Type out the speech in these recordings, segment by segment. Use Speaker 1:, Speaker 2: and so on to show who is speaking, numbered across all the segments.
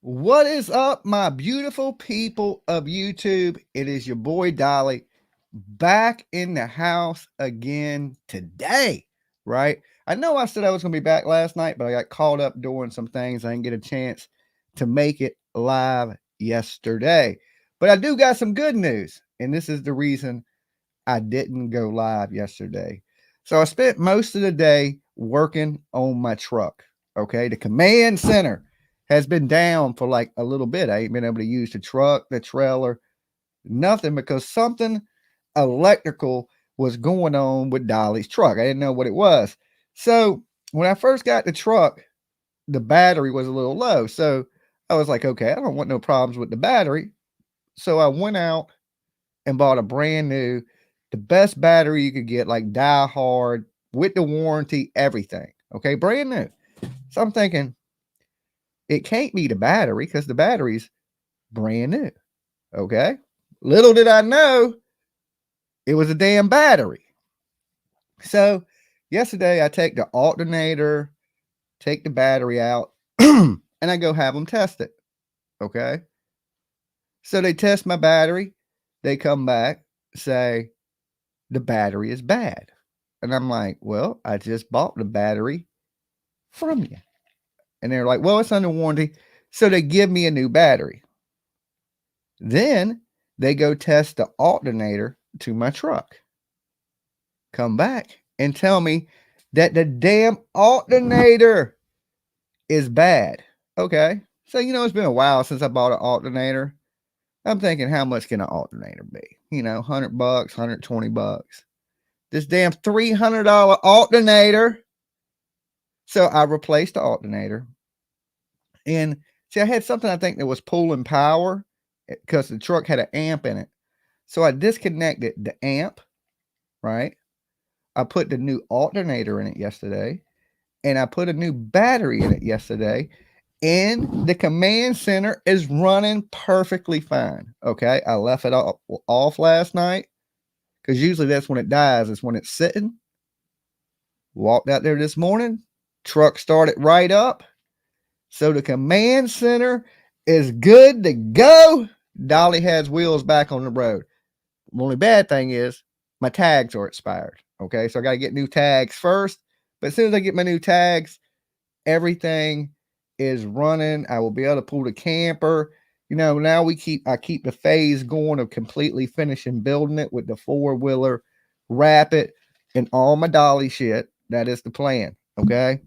Speaker 1: What is up, my beautiful people of YouTube? It is your boy Dolly back in the house again today, right? I know I said I was going to be back last night, but I got caught up doing some things. I didn't get a chance to make it live yesterday. But I do got some good news, and this is the reason I didn't go live yesterday. So I spent most of the day working on my truck. Okay. The command center has been down for like a little bit. I ain't been able to use the truck, the trailer, nothing because something electrical was going on with Dolly's truck. I didn't know what it was. So when I first got the truck, the battery was a little low. So I was like, okay, I don't want no problems with the battery. So I went out and bought a brand new, the best battery you could get, like die hard with the warranty, everything. Okay, brand new. So I'm thinking it can't be the battery because the battery's brand new. Okay. Little did I know it was a damn battery. So yesterday I take the alternator, take the battery out, and I go have them test it. Okay. So they test my battery. They come back, say the battery is bad. And I'm like, well, I just bought the battery from you. And they're like, well, it's under warranty. So they give me a new battery. Then they go test the alternator to my truck. Come back and tell me that the damn alternator is bad. Okay. So, it's been a while since I bought an alternator. I'm thinking, how much can an alternator be? $100, $120. This damn $300 alternator. So I replaced the alternator. And see, I had something I think that was pulling power because the truck had an amp in it. So I disconnected the amp, right? I put the new alternator in it yesterday. And I put a new battery in it yesterday. And the command center is running perfectly fine. Okay. I left it off last night because usually that's when it dies, is when it's sitting. Walked out there this morning. Truck started right up. So the command center is good to go. Dolly has wheels back on the road. The only bad thing is my tags are expired. Okay. So I got to get new tags first. But as soon as I get my new tags, everything is running. I will be able to pull the camper. Now I keep the phase going of completely finishing building it with the 4-wheeler, wrap it, and all my Dolly shit. That is the plan. Okay.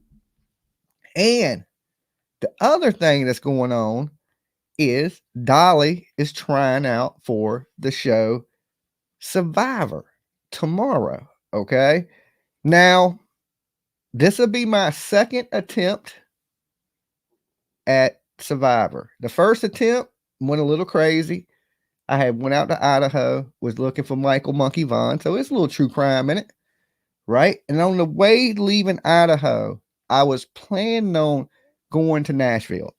Speaker 1: And the other thing that's going on is Dolly is trying out for the show Survivor tomorrow. Okay. Now, this will be my second attempt at Survivor. The first attempt went a little crazy. I had went out to Idaho, was looking for Michael Monkey Vaughn. So it's a little true crime in it. Right. And on the way leaving Idaho, I was planning on going to Nashville.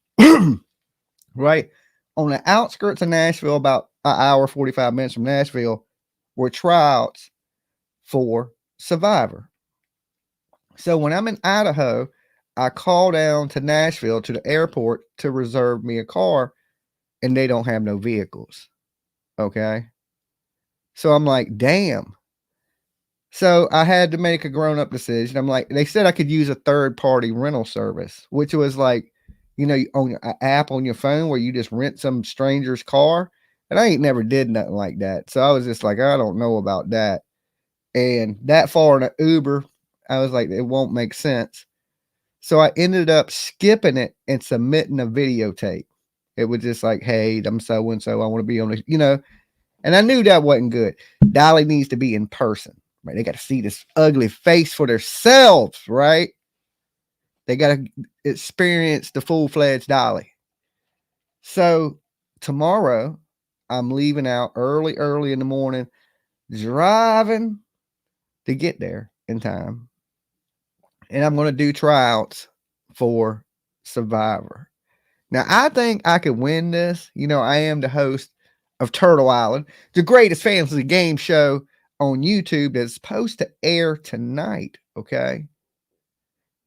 Speaker 1: Right. On the outskirts of Nashville, about an hour, 45 minutes from Nashville, were tryouts for Survivor. So when I'm in Idaho, I call down to Nashville to the airport to reserve me a car, and they don't have no vehicles. Okay. So I'm like, damn. So I had to make a grown up decision. I'm like, they said I could use a third party rental service, which was like, on an app on your phone where you just rent some stranger's car. And I ain't never did nothing like that. So I was just like, I don't know about that. And that far in an Uber, I was like, it won't make sense. So I ended up skipping it and submitting a videotape. It was just like, hey, I'm so and so. I want to be on this, and I knew that wasn't good. Dolly needs to be in person, right? They got to see this ugly face for themselves, right? They got to experience the full-fledged Dolly. So tomorrow, I'm leaving out early in the morning, driving to get there in time. And I'm going to do tryouts for Survivor. Now, I think I could win this. I am the host of Turtle Island, the greatest fantasy game show on YouTube that's supposed to air tonight. Okay.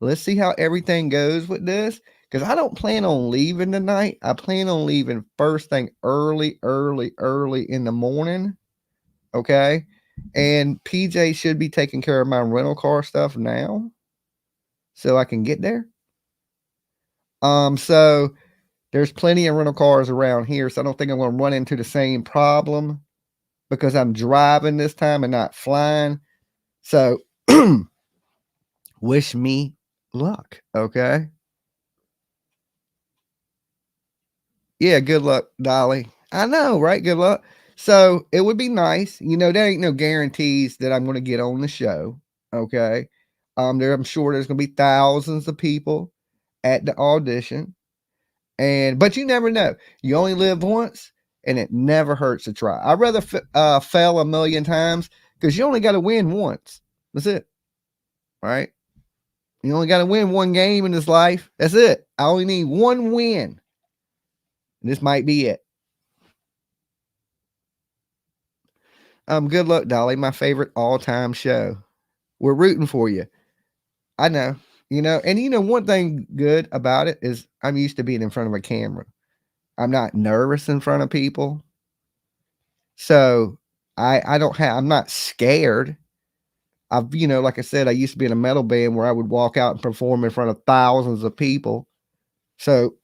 Speaker 1: Let's see how everything goes with this. because I don't plan on leaving tonight. I plan on leaving first thing early in the morning. Okay. And PJ should be taking care of my rental car stuff now so I can get there. So there's plenty of rental cars around here, so I don't think I'm going to run into the same problem because I'm driving this time and not flying. So wish me luck, okay? Yeah, good luck, Dolly. I know, right? Good luck. So it would be nice. There ain't no guarantees that I'm going to get on the show, okay? I'm sure there's going to be thousands of people at the audition. But you never know. You only live once, and it never hurts to try. I'd rather fail a million times because you only got to win once. That's it. Right? You only got to win one game in this life. That's it. I only need one win. And this might be it. Good luck, Dolly. My favorite all-time show. We're rooting for you. I know. And one thing good about it is I'm used to being in front of a camera. I'm not nervous in front of people. So I'm not scared. Like I said, I used to be in a metal band where I would walk out and perform in front of thousands of people. So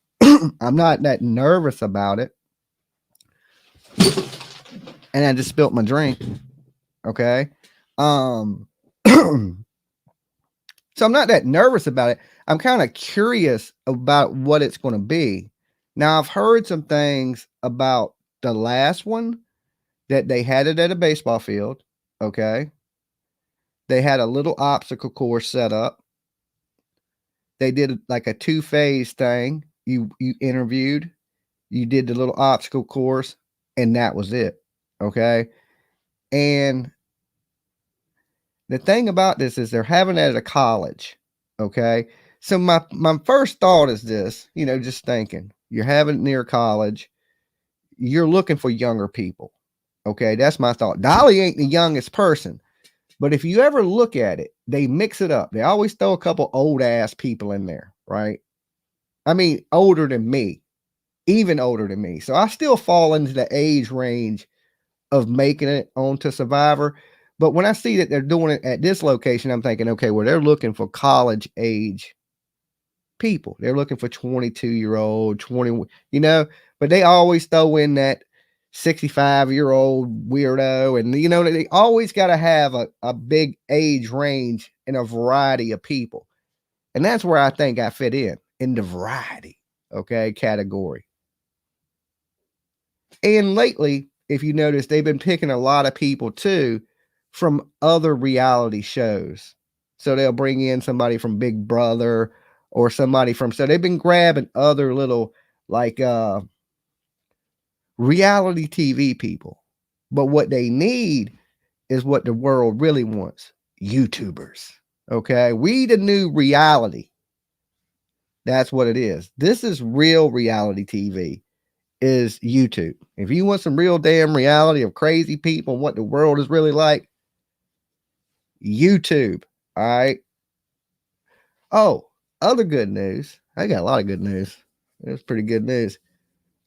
Speaker 1: I'm not that nervous about it. And I just spilt my drink. Okay. So I'm not that nervous about it. I'm kind of curious about what it's going to be. Now, I've heard some things about the last one that they had it at a baseball field. Okay. They had a little obstacle course set up. They did like a 2-phase thing. You interviewed, you did the little obstacle course, and that was it. Okay. And the thing about this is they're having it at a college. Okay. So my first thought is this, just thinking, you're having it near college, you're looking for younger people. Okay. That's my thought. Dolly ain't the youngest person, but if you ever look at it, they mix it up. They always throw a couple old ass people in there, right? I mean, older than me, even older than me. So I still fall into the age range of making it onto Survivor. But when I see that they're doing it at this location, I'm thinking, okay, well, they're looking for college age people. They're looking for 22-year-old, 20, but they always throw in that 65-year-old weirdo. And, they always got to have a big age range and a variety of people. And that's where I think I fit in the variety, okay, category. And lately, if you notice, they've been picking a lot of people too from other reality shows. So they'll bring in somebody from Big Brother or somebody so they've been grabbing other little like reality TV people. But what they need is what the world really wants. YouTubers. Okay. We the new reality. That's what it is. This is real reality TV. Is YouTube. If you want some real damn reality of crazy people and what the world is really like, YouTube. All right. Oh, other good news. I got a lot of good news. It's pretty good news.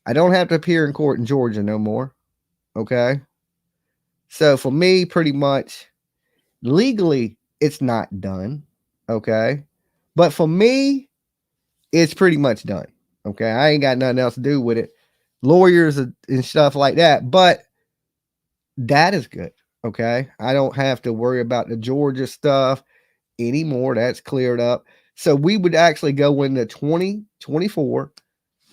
Speaker 1: I don't have to appear in court in Georgia no more. Okay. So for me, pretty much legally, it's not done. Okay. But for me, it's pretty much done. Okay. I ain't got nothing else to do with it. Lawyers and stuff like that. But that is good. Okay. I don't have to worry about the Georgia stuff anymore. That's cleared up. So we would actually go into 2024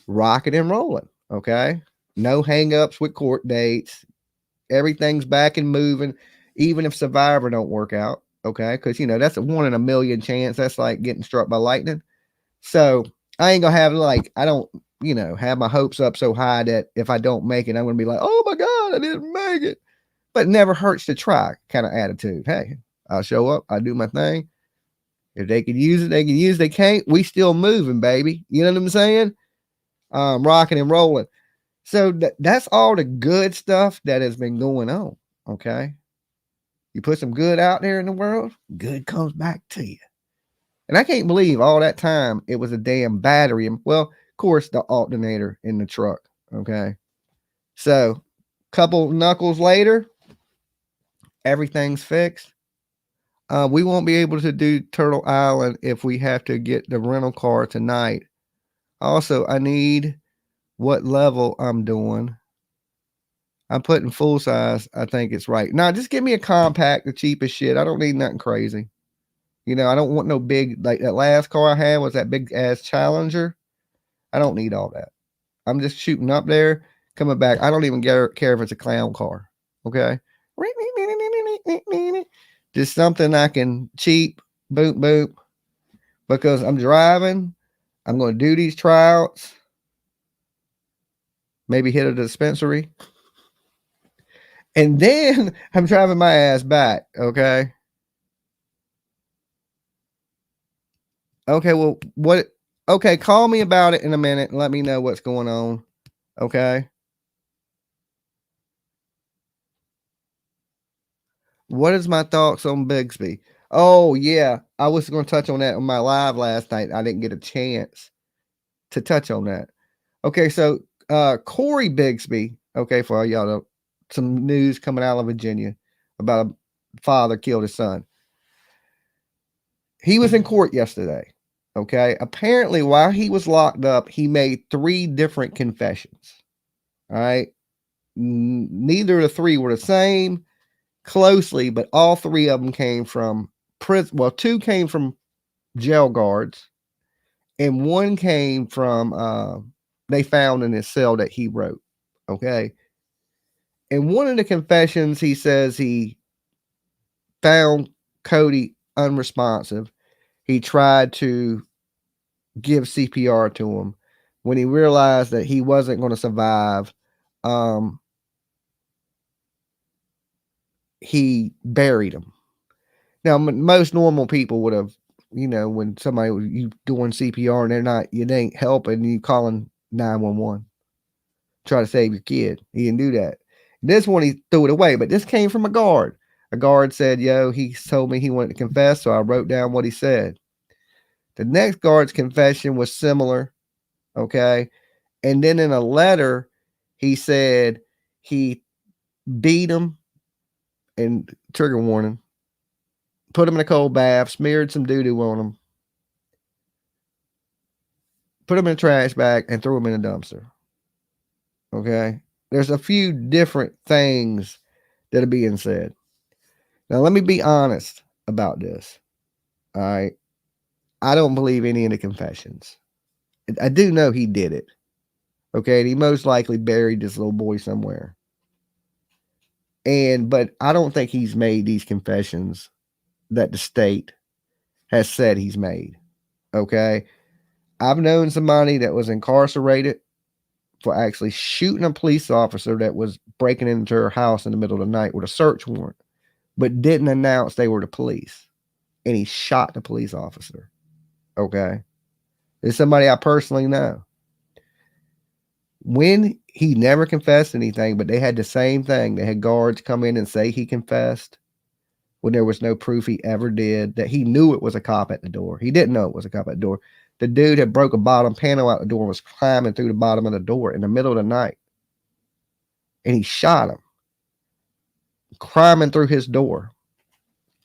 Speaker 1: rocking and rolling. Okay. No hangups with court dates. Everything's back and moving, even if Survivor don't work out. Okay. Because, that's a 1 in a million chance. That's like getting struck by lightning. So I ain't going to have I don't, have my hopes up so high that if I don't make it, I'm going to be like, oh my God, I didn't make it. But it never hurts to try kind of attitude. Hey, I'll show up. I'll do my thing. If they can use it, they can use it. They can't. We still moving, baby. You know what I'm saying? Rocking and rolling. So that's all the good stuff that has been going on. Okay. You put some good out there in the world, good comes back to you. And I can't believe all that time it was a damn battery. And well, of course, the alternator in the truck. Okay. So, couple knuckles later, everything's fixed. We won't be able to do Turtle Island if we have to get the rental car tonight. Also, I need what level I'm doing. I'm putting full size. I think it's right. Now, just give me a compact, the cheapest shit. I don't need nothing crazy. I don't want no big, like that last car I had was that big ass Challenger. I don't need all that. I'm just shooting up there, coming back. I don't even care if it's a clown car. Okay. Just something I can cheap, boop, boop, because I'm driving. I'm going to do these tryouts. Maybe hit a dispensary. And then I'm driving my ass back. Okay. Okay. Well, what? Okay. Call me about it in a minute and let me know what's going on. Okay. What is my thoughts on Bigsby? Oh, yeah. I was going to touch on that on my live last night. I didn't get a chance to touch on that. Okay. So, Corey Bigsby, okay, for all y'all, some news coming out of Virginia about a father killed his son. He was in court yesterday. Okay. Apparently, while he was locked up, he made 3 different confessions. All right. Neither of the 3 were the same closely, but all 3 of them came from prison. Well, 2 came from jail guards, and 1 came from they found in his cell that he wrote. Okay. In one of the confessions, he says he found Cody unresponsive. He tried to give CPR to him. When he realized that he wasn't going to survive, he buried him. Now, most normal people would have, when somebody you doing CPR and they ain't helping, you calling 911, try to save your kid. He didn't do that. This one he threw it away, but this came from a guard. A guard said, "Yo, he told me he wanted to confess, so I wrote down what he said." The next guard's confession was similar, okay, and then in a letter, he said he beat him, and trigger warning, put him in a cold bath, smeared some doo-doo on him, put him in a trash bag, and threw him in a dumpster. Okay? There's a few different things that are being said. Now, let me be honest about this. All right? I don't believe any of the confessions. I do know he did it. Okay? And he most likely buried this little boy somewhere. But I don't think he's made these confessions that the state has said he's made. Okay? I've known somebody that was incarcerated for actually shooting a police officer that was breaking into her house in the middle of the night with a search warrant, but didn't announce they were the police. And he shot the police officer. Okay. It's somebody I personally know. When he never confessed anything, but they had the same thing. They had guards come in and say he confessed when there was no proof he ever did, that he knew it was a cop at the door. He didn't know it was a cop at the door. The dude had broke a bottom panel out the door and was climbing through the bottom of the door in the middle of the night. And he shot him, climbing through his door.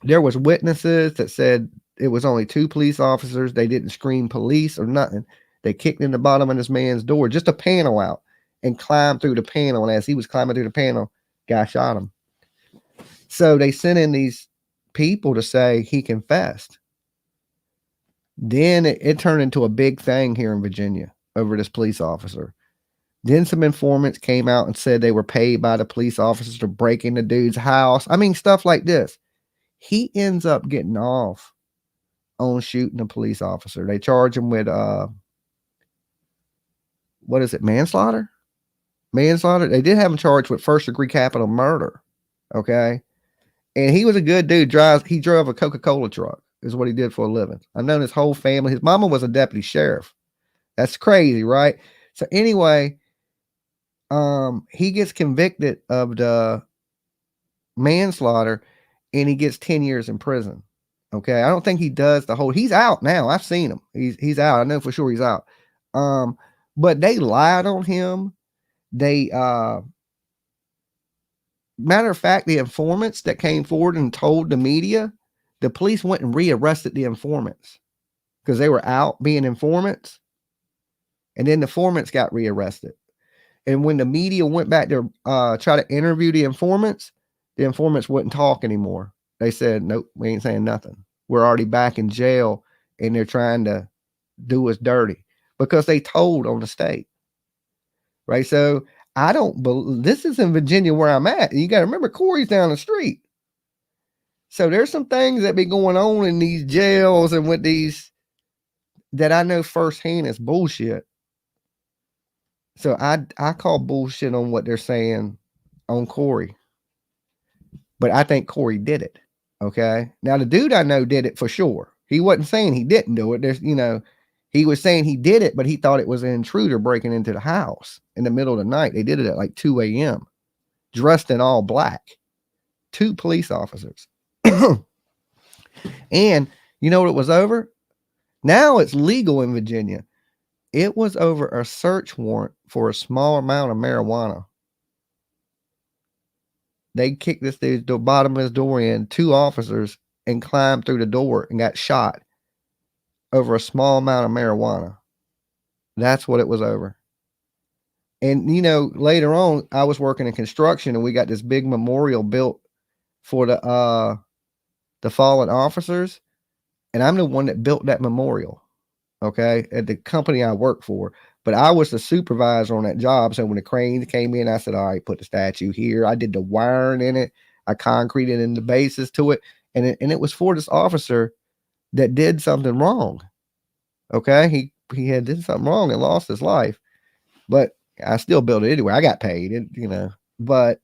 Speaker 1: There was witnesses that said it was only 2 police officers. They didn't scream police or nothing. They kicked in the bottom of this man's door, just a panel out, and climbed through the panel. And as he was climbing through the panel, guy shot him. So they sent in these people to say he confessed. Then it turned into a big thing here in Virginia over this police officer. Then some informants came out and said they were paid by the police officers to break in the dude's house. I mean, stuff like this. He ends up getting off on shooting a police officer. They charge him with what is it, manslaughter? Manslaughter. They did have him charged with first-degree capital murder. Okay. And he was a good dude. He drove a Coca-Cola truck, is what he did for a living. I've known his whole family. His mama was a deputy sheriff. That's crazy, right? So anyway, he gets convicted of the manslaughter and he gets 10 years in prison. Okay, I don't think he does the whole. He's out now. I've seen him. He's out. I know for sure he's out. But they lied on him. They matter of fact, the informants that came forward and told the media, the police went and rearrested the informants because they were out being informants, and then the informants got rearrested. And when the media went back to try to interview the informants wouldn't talk anymore. They said, "Nope, we ain't saying nothing. We're already back in jail, and they're trying to do us dirty because they told on the state." Right? So I don't believe this is in Virginia where I'm at. You got to remember, Corey's down the street. So there's some things that be going on in these jails and with these that I know firsthand is bullshit. So I call bullshit on what they're saying on Corey. But I think Corey did it. Okay. Now the dude I know did it for sure. He wasn't saying he didn't do it. He was saying he did it, but he thought it was an intruder breaking into the house in the middle of the night. They did it at like 2 a.m. dressed in all black. 2 police officers. And you know what it was over? Now it's legal in Virginia. It was over a search warrant for a small amount of marijuana. They kicked this dude to the bottom of his door in, 2 officers, and climbed through the door and got shot over a small amount of marijuana. That's what it was over. And, later on, I was working in construction and we got this big memorial built for the fallen officers. And I'm the one that built that memorial, okay, at the company I work for. But I was the supervisor on that job. So when the cranes came in, I said, all right, put the statue here. I did the wiring in it. I concreted in the bases to it. And it was for this officer that did something wrong. Okay. He had did something wrong and lost his life. But I still built it anyway. I got paid, but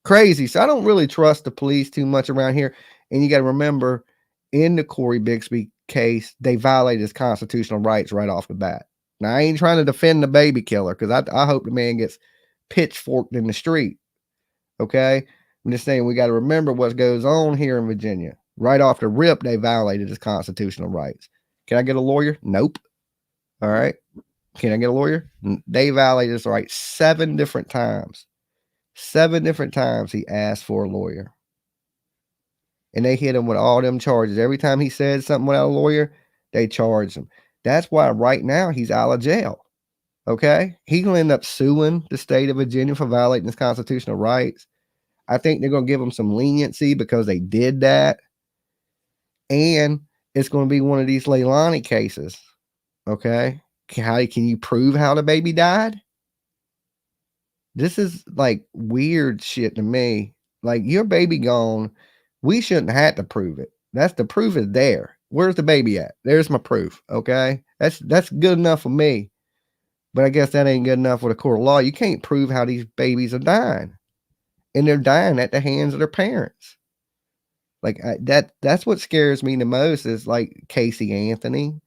Speaker 1: crazy. So I don't really trust the police too much around here. And you got to remember, in the Corey Bixby case, they violated his constitutional rights right off the bat. Now, I ain't trying to defend the baby killer because I hope the man gets pitchforked in the street. Okay? I'm just saying we got to remember what goes on here in Virginia. Right off the rip, they violated his constitutional rights. Can I get a lawyer? Nope. All right. Can I get a lawyer? They violated his rights 7 different times. 7 different times he asked for a lawyer. And they hit him with all them charges. Every time he said something without a lawyer, they charged him. That's why right now he's out of jail. Okay? He will end up suing the state of Virginia for violating his constitutional rights. I think they're going to give him some leniency because they did that. And it's going to be one of these Leilani cases. Okay? Can you prove how the baby died? This is like weird shit to me. Like, your baby gone. We shouldn't have to prove it. The proof is there. Where's the baby at? There's my proof. Okay. That's good enough for me. But I guess that ain't good enough for the court of law. You can't prove how these babies are dying. And they're dying at the hands of their parents. Like, that's what scares me the most is like Casey Anthony.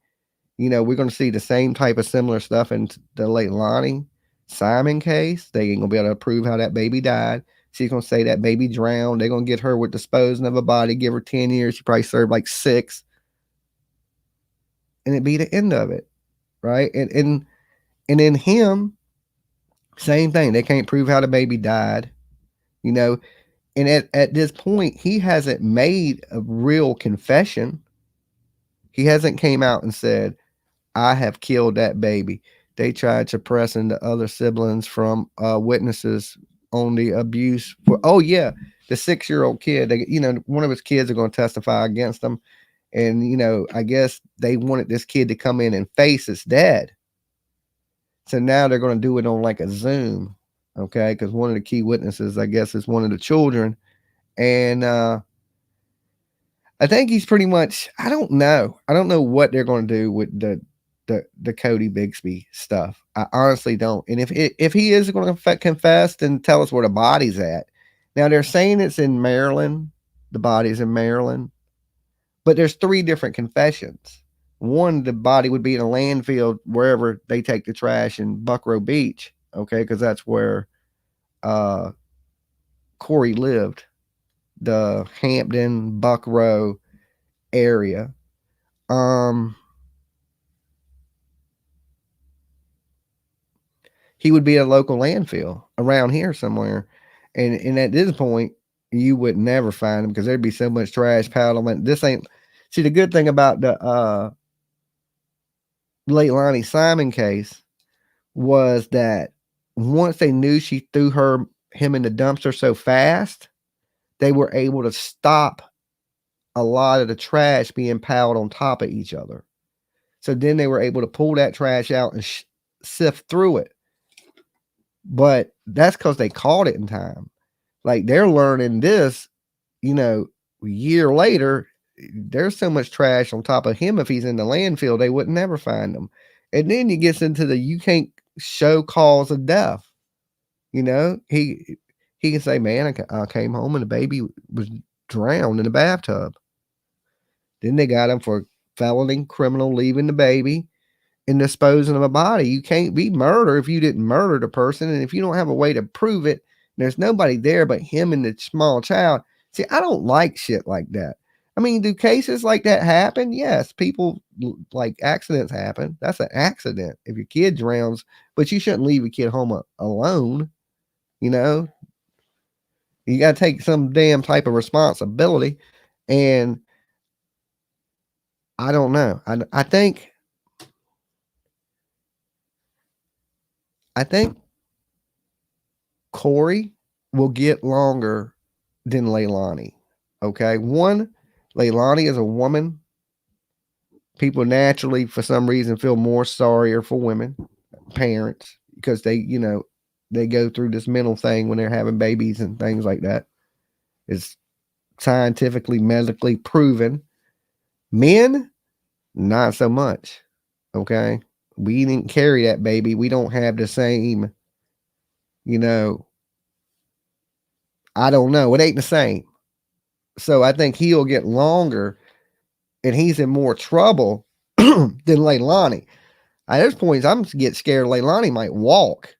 Speaker 1: We're going to see the same type of similar stuff in the Leilani Simon case. They ain't going to be able to prove how that baby died. She's going to say that baby drowned. They're going to get her with disposing of a body, give her 10 years. She probably served like 6. And it'd be the end of it. Right. And then him, same thing. They can't prove how the baby died. And at this point, he hasn't made a real confession. He hasn't came out and said, I have killed that baby. They tried suppressing the other siblings from witnesses on the abuse. The 6-year-old kid, one of his kids are going to testify against him. And, I guess they wanted this kid to come in and face his dad. So now they're going to do it on like a Zoom. Okay. Because one of the key witnesses, I guess, is one of the children. And I think he's pretty much, I don't know what they're going to do with the Cody Bixby stuff. I honestly don't. And if he is going to confess, then tell us where the body's at. Now they're saying it's in Maryland. The body's in Maryland, but there's 3 different confessions. One, the body would be in a landfill wherever they take the trash in Buckrow Beach. Okay. Cause that's where, Corey lived, the Hampton, Buckrow, area. He would be at a local landfill around here somewhere. And at this point, you would never find him because there'd be so much trash piled on. This ain't. See, the good thing about the late Lonnie Simon case was that once they knew she threw him in the dumpster so fast, they were able to stop a lot of the trash being piled on top of each other. So then they were able to pull that trash out and sift through it. But that's because they caught it in time. Like, they're learning this, a year later. There's so much trash on top of him. If he's in the landfill, they would never find him. And then he gets into you can't show cause of death. He can say, man, I came home and the baby was drowned in the bathtub. Then they got him for felony criminal leaving the baby and disposing of a body. You can't be murder if you didn't murder the person. And if you don't have a way to prove it, there's nobody there but him and the small child. See, I don't like shit like that. I mean, do cases like that happen? Yes, people, like, accidents happen. That's an accident if your kid drowns, but you shouldn't leave a kid home alone. You got to take some damn type of responsibility. And I don't know. I think Corey will get longer than Leilani. Okay. One, Leilani is a woman. People naturally, for some reason, feel more sorrier for women, parents, because they go through this mental thing when they're having babies and things like that. It's scientifically, medically proven. Men, not so much. Okay. We didn't carry that baby. We don't have the same, I don't know. It ain't the same. So I think he'll get longer and he's in more trouble than Leilani. At this point, I'm getting scared Leilani might walk.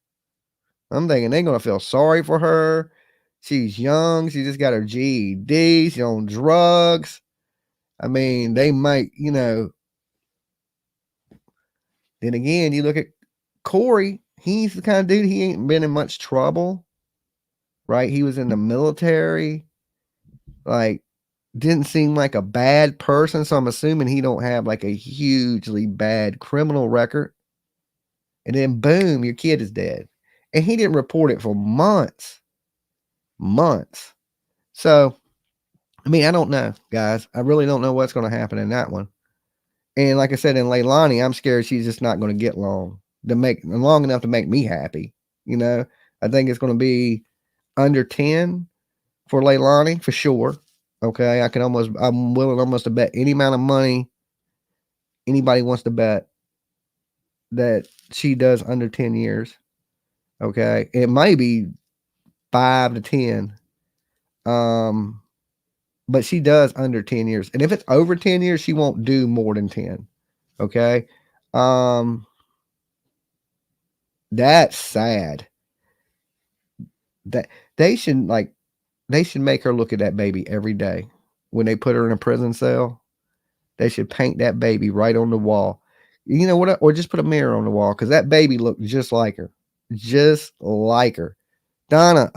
Speaker 1: I'm thinking they're going to feel sorry for her. She's young. She just got her GED. She's on drugs. I mean, they might, Then again, you look at Corey. He's the kind of dude, he ain't been in much trouble. Right? He was in the military. Like, didn't seem like a bad person. So I'm assuming he don't have like a hugely bad criminal record. And then boom, your kid is dead. And he didn't report it for months. So, I mean, I don't know, guys. I really don't know what's going to happen in that one. And like I said, in Leilani, I'm scared she's just not going to get long enough to make me happy. I think it's going to be under 10 for Leilani for sure. Okay. I'm willing almost to bet any amount of money anybody wants to bet that she does under 10 years. Okay. It might be 5 to 10. But she does under 10 years. And if it's over 10 years, she won't do more than 10. Okay. That's sad. That they should make her look at that baby every day. When they put her in a prison cell, they should paint that baby right on the wall. You know what? Or just put a mirror on the wall, because that baby looked just like her. Just like her. Donna,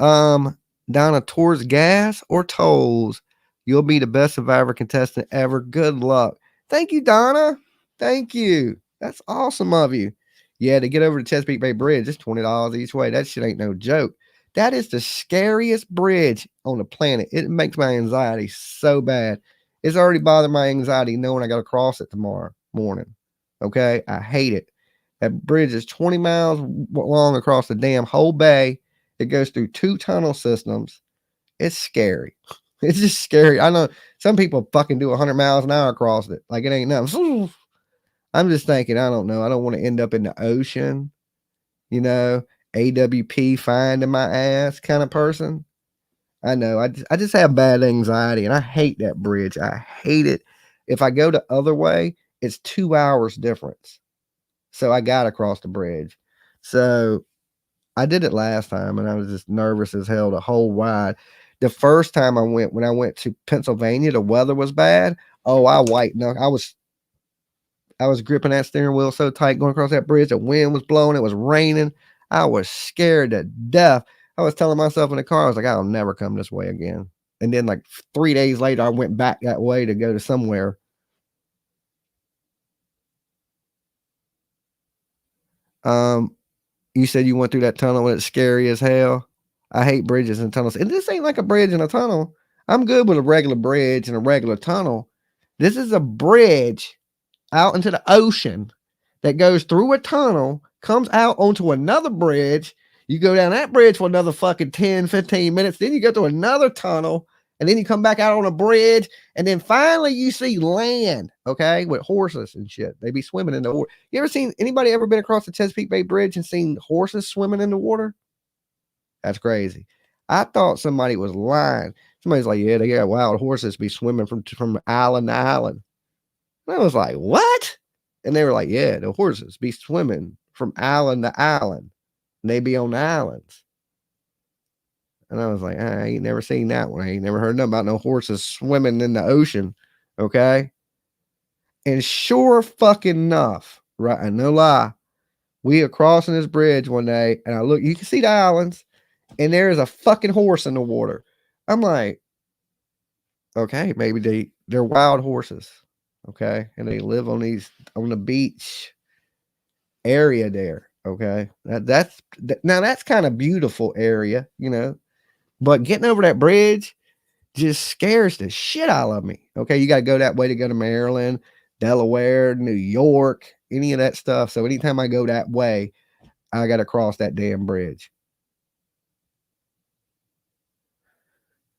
Speaker 1: towards gas or tolls, you'll be the best Survivor contestant ever. Good luck. Thank you, Donna. Thank you. That's awesome of you. Yeah, to get over the Chesapeake Bay Bridge, it's $20 each way. That shit ain't no joke. That is the scariest bridge on the planet. It makes my anxiety so bad. It's already bothered my anxiety knowing I got to cross it tomorrow morning. Okay? I hate it. That bridge is 20 miles long across the damn whole bay. It goes through 2 tunnel systems. It's scary. It's just scary. I know some people fucking do 100 miles an hour across it. Like it ain't nothing. I'm just thinking, I don't know. I don't want to end up in the ocean. AWP finding my ass kind of person. I know. I just have bad anxiety, and I hate that bridge. I hate it. If I go the other way, it's 2 hours difference. So I got to cross the bridge. So I did it last time, and I was just nervous as hell the whole ride. The first time when I went to Pennsylvania, the weather was bad. Oh, I white knuckle. I was gripping that steering wheel so tight going across that bridge. The wind was blowing. It was raining. I was scared to death. I was telling myself in the car, I was like, I'll never come this way again. And then like 3 days later, I went back that way to go to somewhere. Um, you said you went through that tunnel and it's scary as hell. I hate bridges and tunnels. And this ain't like a bridge and a tunnel. I'm good with a regular bridge and a regular tunnel. This is a bridge out into the ocean that goes through a tunnel, comes out onto another bridge. You go down that bridge for another fucking 10, 15 minutes. Then you go to another tunnel, and then you come back out on a bridge, and then finally you see land, okay, with horses and shit. They be swimming in the water. You ever seen anybody ever been across the Chesapeake Bay Bridge and seen horses swimming in the water? That's crazy. I thought somebody was lying. Somebody's like, yeah, they got wild horses be swimming from island to island. And I was like, what? And they were like, yeah, the horses be swimming from island to island. And they be on the islands. And I was like, I ain't never seen that one. I ain't never heard nothing about no horses swimming in the ocean. Okay. And sure fucking enough, right? And no lie, we are crossing this bridge one day, and I look, you can see the islands, and there's a fucking horse in the water. I'm like, okay, maybe they're wild horses. Okay. And they live on the beach area there. Okay. Now that's kind of beautiful area, but getting over that bridge just scares the shit out of me. Okay. You got to go that way to go to Maryland, Delaware, New York, any of that stuff. So anytime I go that way, I got to cross that damn bridge.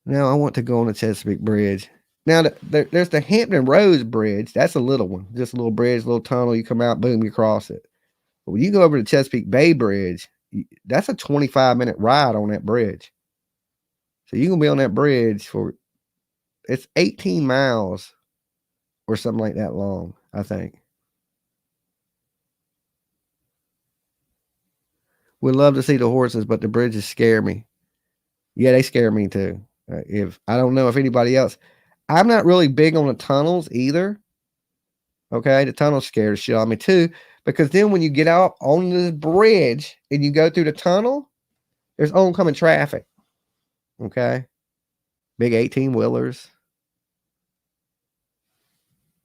Speaker 1: Now I want to go on the Chesapeake Bridge. Now there's the Hampton Roads Bridge. That's a little one, just a little bridge, little tunnel. You come out, boom, you cross it. But when you go over the Chesapeake Bay Bridge, that's a 25-minute ride on that bridge. So you can be on that bridge for, it's 18 miles or something like that long, I think. Would love to see the horses, but the bridges scare me. Yeah, they scare me too. If I don't know if anybody else, I'm not really big on the tunnels either. Okay, the tunnels scare the shit out of me too, because then when you get out on the bridge and you go through the tunnel, there's oncoming traffic. Okay, big 18-wheelers.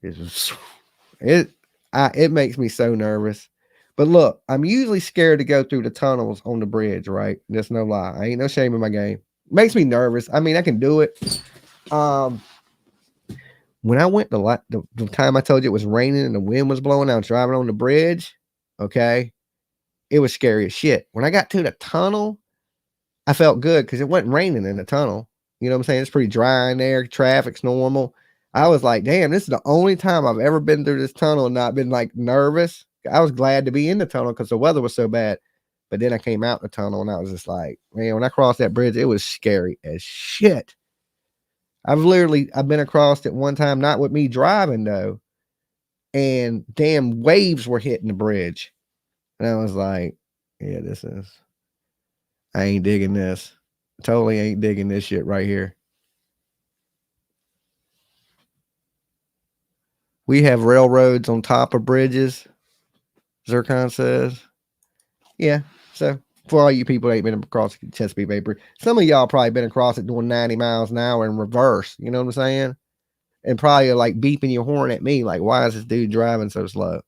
Speaker 1: It makes me so nervous. But look, I'm usually scared to go through the tunnels on the bridge, right? That's no lie. I ain't no shame in my game. Makes me nervous. I mean, I can do it. When I went the time I told you it was raining and the wind was blowing, I was driving on the bridge. Okay, it was scary as shit. When I got to the tunnel, I felt good because it wasn't raining in the tunnel. You know what I'm saying? It's pretty dry in there. Traffic's normal. I was like, damn, this is the only time I've ever been through this tunnel and not been like nervous. I was glad to be in the tunnel because the weather was so bad. But then I came out the tunnel and I was just like, man, when I crossed that bridge, it was scary as shit. I've been across it one time, not with me driving though. And damn waves were hitting the bridge. And I was like, yeah, I ain't digging this. Totally ain't digging this shit right here. We have railroads on top of bridges, Zircon says. Yeah, so for all you people that ain't been across Chesapeake Bay Bridge, some of y'all probably been across it doing 90 miles an hour in reverse, you know what I'm saying? And probably like beeping your horn at me, like, why is this dude driving so slow?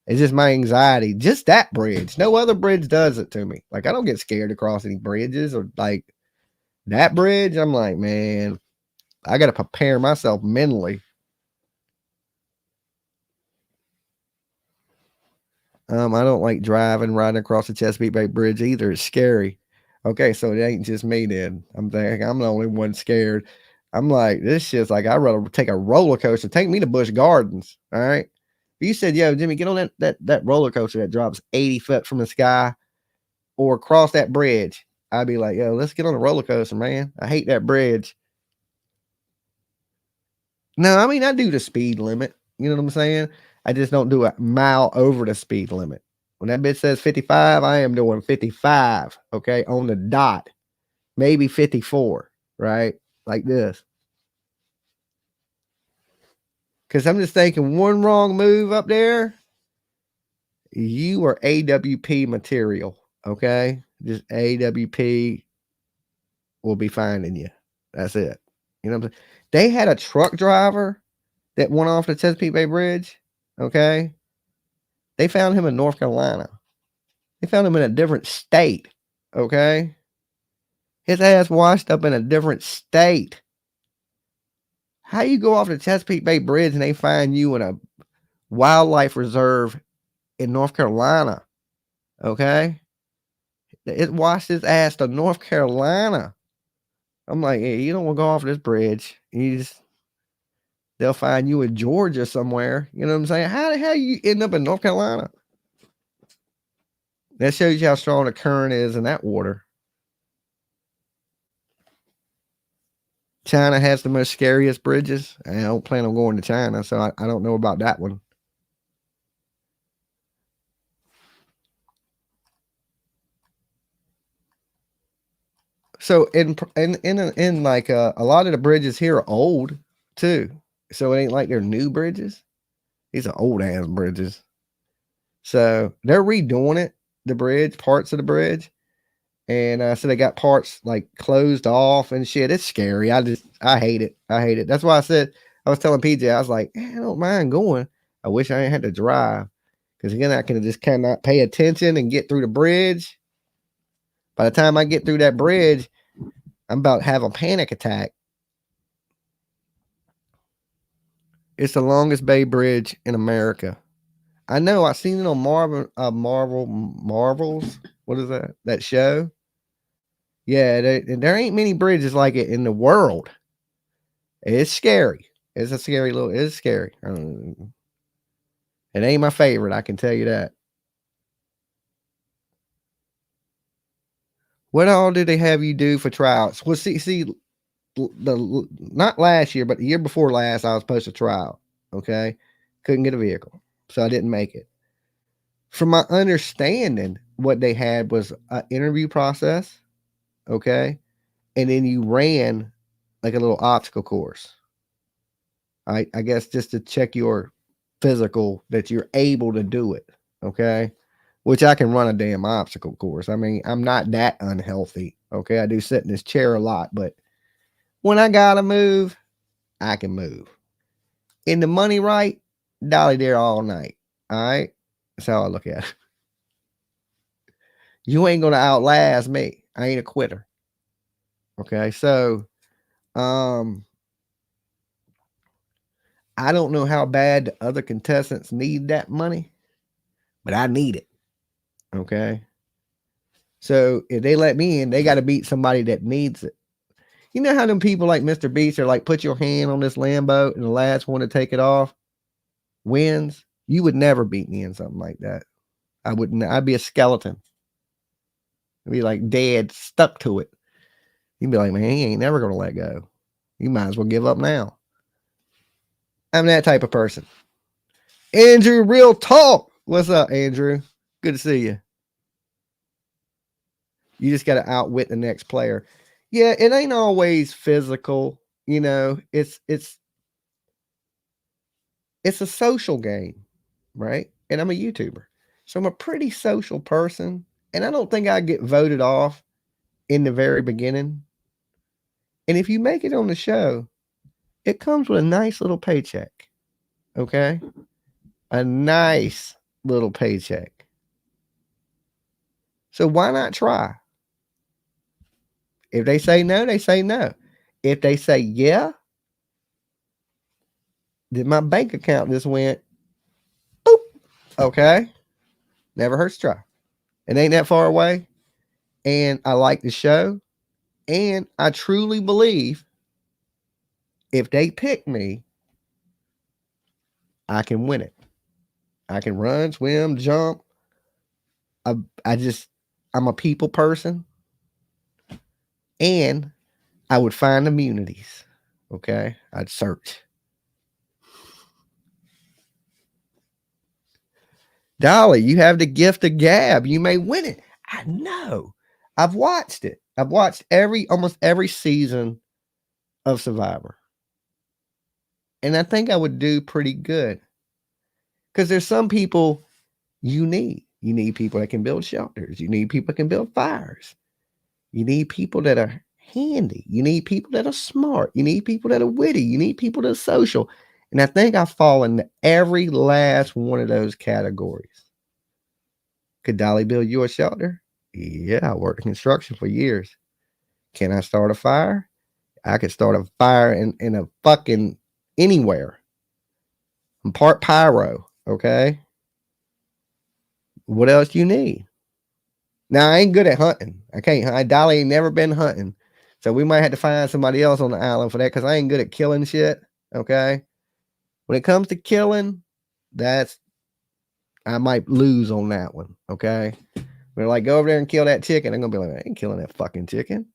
Speaker 1: It's just my anxiety. Just that bridge. No other bridge does it to me. Like, I don't get scared to cross any bridges or like that bridge. I'm like, man, I got to prepare myself mentally. I don't like riding across the Chesapeake Bay Bridge either. It's scary. Okay, so it ain't just me then. I'm thinking I'm the only one scared. I'm like, this shit's like, I'd rather take a roller coaster. Take me to Busch Gardens. All right. You said, yo, Jimmy, get on that roller coaster that drops 80 foot from the sky or cross that bridge. I'd be like, yo, let's get on a roller coaster, man. I hate that bridge. No, I mean, I do the speed limit. You know what I'm saying? I just don't do a mile over the speed limit. When that bitch says 55, I am doing 55, okay, on the dot. Maybe 54, right? Like this. Because I'm just thinking one wrong move up there, you are AWP material. Okay? Just AWP will be finding you. That's it. You know what I'm saying? They had a truck driver that went off the Chesapeake Bay Bridge. Okay? They found him in North Carolina. They found him in a different state. Okay? His ass washed up in a different state. How you go off the Chesapeake Bay Bridge and they find you in a wildlife reserve in North Carolina? Okay? It washed his ass to North Carolina. I'm like, hey, you don't want to go off this bridge. They'll find you in Georgia somewhere. You know what I'm saying? How the hell you end up in North Carolina? That shows you how strong the current is in that water. China has the most scariest bridges. I don't plan on going to China, so I don't know about that one. So in like a lot of the bridges here are old too. So it ain't like they're new bridges. These are old ass bridges. So they're redoing it, the bridge, parts of the bridge. And so they got parts like closed off and shit. It's scary. I hate it. I hate it. That's why I was telling PJ, I was like, I don't mind going. I wish I ain't had to drive. Because again, I can just kind of pay attention and get through the bridge. By the time I get through that bridge, I'm about to have a panic attack. It's the longest bay bridge in America. I know. I've seen it on Marvels. What is that? That show? Yeah, there ain't many bridges like it in the world. It's scary. It's a scary little. It's scary. It ain't my favorite. I can tell you that. What all did they have you do for tryouts? Well, see, not last year, but the year before last, I was supposed to try out. Okay, couldn't get a vehicle, so I didn't make it. From my understanding, what they had was an interview process. Okay, and then you ran like a little obstacle course. I guess just to check your physical that you're able to do it. Okay. Which I can run a damn obstacle course. I mean, I'm not that unhealthy. Okay. I do sit in this chair a lot, but when I gotta move, I can move. In the money right, dolly there all night. All right. That's how I look at it. You ain't gonna outlast me. I ain't a quitter. Okay. So I don't know how bad the other contestants need that money, but I need it. Okay. So if they let me in, they got to beat somebody that needs it. You know how them people like Mr. Beast are like, put your hand on this Lambo and the last one to take it off wins? You would never beat me in something like that. I wouldn't. I'd be a skeleton. I'd be like dead, stuck to it. You'd be like, man, he ain't never going to let go. You might as well give up now. I'm that type of person. Andrew, real talk. What's up, Andrew? Good to see you. You just got to outwit the next player. Yeah, it ain't always physical. You know, it's a social game, right? And I'm a YouTuber. So I'm a pretty social person. And I don't think I get voted off in the very beginning. And if you make it on the show, it comes with a nice little paycheck. Okay? A nice little paycheck. So why not try? If they say no, they say no. If they say yeah, then my bank account just went boop. Okay? Never hurts to try. It ain't that far away. And I like the show. And I truly believe if they pick me, I can win it. I can run, swim, jump. I'm a people person. And I would find immunities. Okay? I'd search. Dolly, you have the gift of gab. You may win it. I know. I've watched it. I've watched almost every season of Survivor. And I think I would do pretty good. Because there's some people you need. You need people that can build shelters. You need people that can build fires. You need people that are handy. You need people that are smart. You need people that are witty. You need people that are social. And I think I fall into every last one of those categories. Could Dolly build you a shelter? Yeah, I worked in construction for years. Can I start a fire? I could start a fire in a fucking anywhere. I'm part pyro, okay? What else do you need? Now, I ain't good at hunting. I can't hunt. Dolly ain't never been hunting. So we might have to find somebody else on the island for that because I ain't good at killing shit, okay? When it comes to killing, I might lose on that one, okay? When like, go over there and kill that chicken, I'm going to be like, I ain't killing that fucking chicken.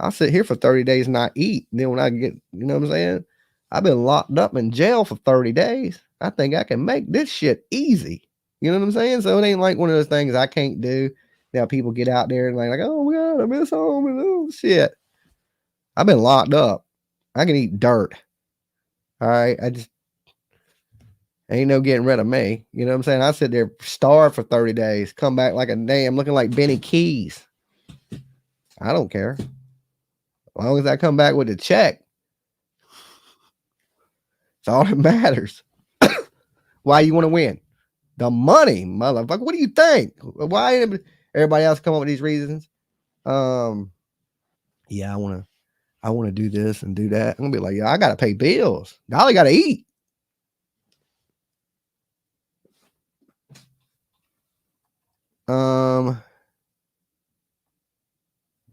Speaker 1: I'll sit here for 30 days and not eat. And then when I get, you know what I'm saying? I've been locked up in jail for 30 days. I think I can make this shit easy. You know what I'm saying? So it ain't like one of those things I can't do. Now people get out there and like, oh my God, I miss home and oh shit. I've been locked up. I can eat dirt. All right. Ain't no getting rid of me. You know what I'm saying? I sit there, starve for 30 days, come back like a damn looking like Benny Keys. I don't care. As long as I come back with a check, it's all that matters. Why you want to win? The money, motherfucker. What do you think? Why everybody else come up with these reasons? Yeah, I want to do this and do that. I'm gonna be like, yeah, I gotta pay bills. Dolly gotta eat.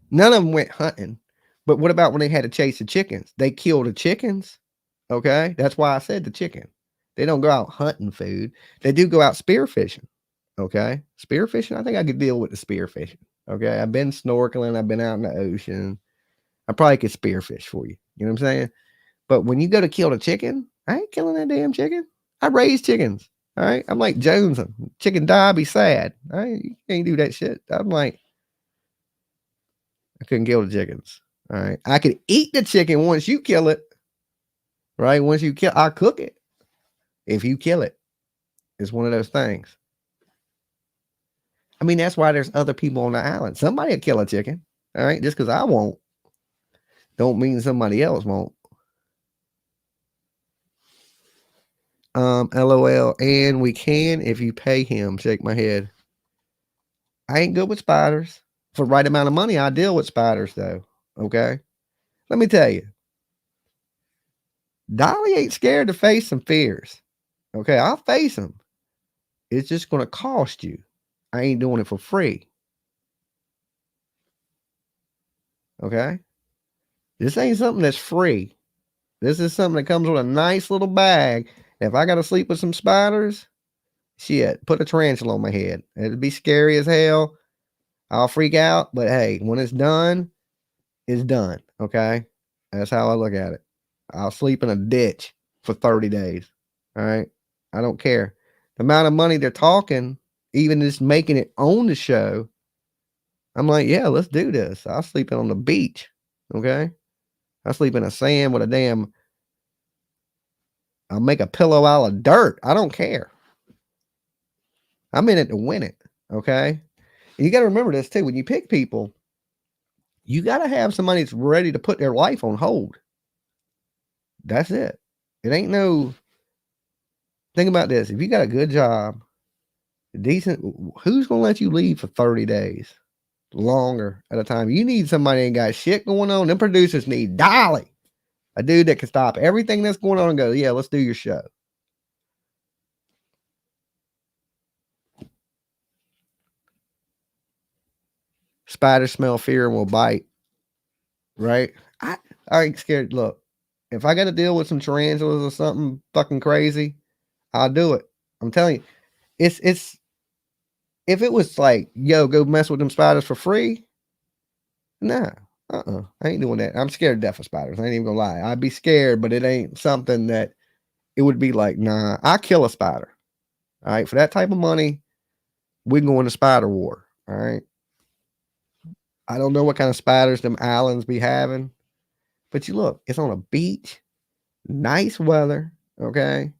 Speaker 1: None of them went hunting. But what about when they had to chase the chickens? They kill the chickens. Okay. That's why I said the chicken. They don't go out hunting food. They do go out spearfishing. Okay. Spearfishing. I think I could deal with the spearfishing. Okay. I've been snorkeling. I've been out in the ocean. I probably could spearfish for you. You know what I'm saying? But when you go to kill the chicken, I ain't killing that damn chicken. I raise chickens. All right. I'm like Jones. Chicken die, be sad. All right. You can't do that shit. I'm like, I couldn't kill the chickens. All right. I could eat the chicken once you kill it. Right. Once you kill, I'll cook it. If you kill it, it's one of those things. I mean, that's why there's other people on the island. Somebody will kill a chicken. All right. Just because I won't, don't mean somebody else won't. LOL. And we can if you pay him. Shake my head. I ain't good with spiders. For the right amount of money, I deal with spiders though. Okay. Let me tell you. Dolly ain't scared to face some fears. Okay. I'll face them. It's just going to cost you. I ain't doing it for free. Okay. This ain't something that's free. This is something that comes with a nice little bag. If I got to sleep with some spiders, shit, put a tarantula on my head. It'd be scary as hell. I'll freak out, but hey, when it's done, it's done. Okay. That's how I look at it. I'll sleep in a ditch for 30 days. All right. I don't care. The amount of money they're talking, even just making it on the show, I'm like, yeah, let's do this. I'll sleep on the beach. Okay. I sleep in the sand with a damn, I'll make a pillow out of dirt. I don't care. I'm in it to win it. Okay. And you got to remember this too. When you pick people, you got to have somebody that's ready to put their life on hold. That's it. It ain't no, think about this. If you got a good job, decent, who's going to let you leave for 30 days? Longer at a time. You need somebody that ain't got shit going on. Them producers need Dolly. A dude that can stop everything that's going on and go, yeah, let's do your show. Spiders smell fear and will bite. Right? I ain't scared. Look, if I got to deal with some tarantulas or something fucking crazy, I'll do it. I'm telling you, it's if it was like, yo, go mess with them spiders for free, nah, I ain't doing that. I'm scared to death of spiders. I ain't even gonna lie. I'd be scared, but it ain't something that it would be like, nah, I kill a spider. All right, for that type of money, we can go into spider war. All right. I don't know what kind of spiders them islands be having, but you look, it's on a beach. nice weather, okay?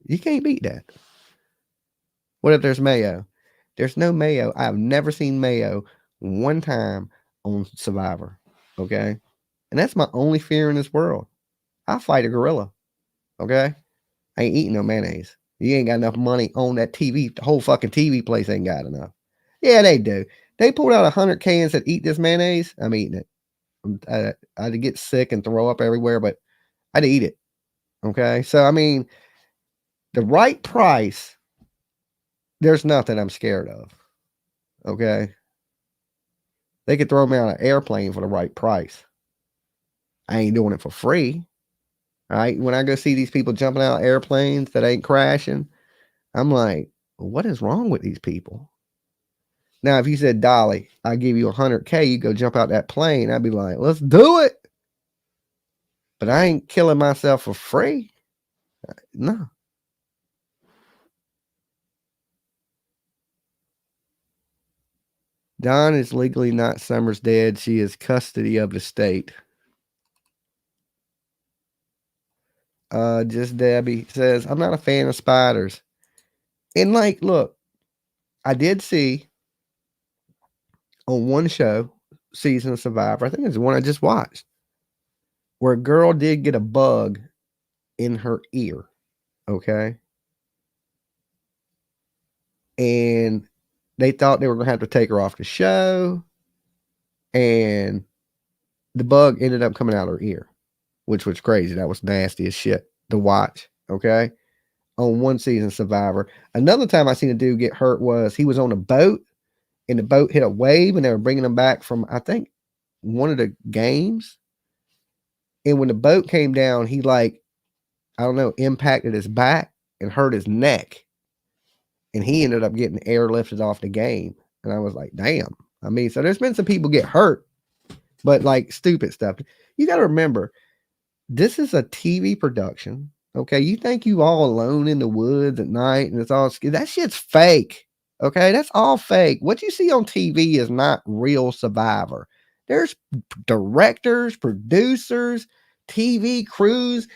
Speaker 1: You can't beat that. What if there's mayo? There's no mayo. I've never seen mayo one time on Survivor, okay? And that's my only fear in this world. I fight a gorilla, okay? I ain't eating no mayonnaise. You ain't got enough money on that TV. The whole fucking TV place ain't got enough. Yeah, they do. They pulled out 100 cans that eat this mayonnaise. I'm eating it. I'd get sick and throw up everywhere, but I'd eat it. Okay. So, I mean, the right price, there's nothing I'm scared of. Okay. They could throw me on an airplane for the right price. I ain't doing it for free. Right. When I go see these people jumping out of airplanes that ain't crashing, I'm like, what is wrong with these people? Now, if you said, Dolly, I give you 100K, you go jump out that plane, I'd be like, let's do it. But I ain't killing myself for free. No. Dawn is legally not Summer's dead. She is custody of the state. Just Debbie says, I'm not a fan of spiders. And like, look, I did see on one show, Season of Survivor, I think it's the one I just watched, where a girl did get a bug in her ear. Okay. And they thought they were going to have to take her off the show. And the bug ended up coming out her ear, which was crazy. That was nasty as shit to watch. Okay. On one season Survivor. Another time I seen a dude get hurt was he was on a boat and the boat hit a wave and they were bringing him back from, I think, one of the games. And when the boat came down, he like, I don't know, impacted his back and hurt his neck. And he ended up getting airlifted off the game. And I was like, damn. I mean, so there's been some people get hurt, but like stupid stuff. You got to remember, this is a TV production. Okay. You think you all alone in the woods at night and it's all, that shit's fake. Okay. That's all fake. What you see on TV is not real Survivor. There's directors, producers, TV crews,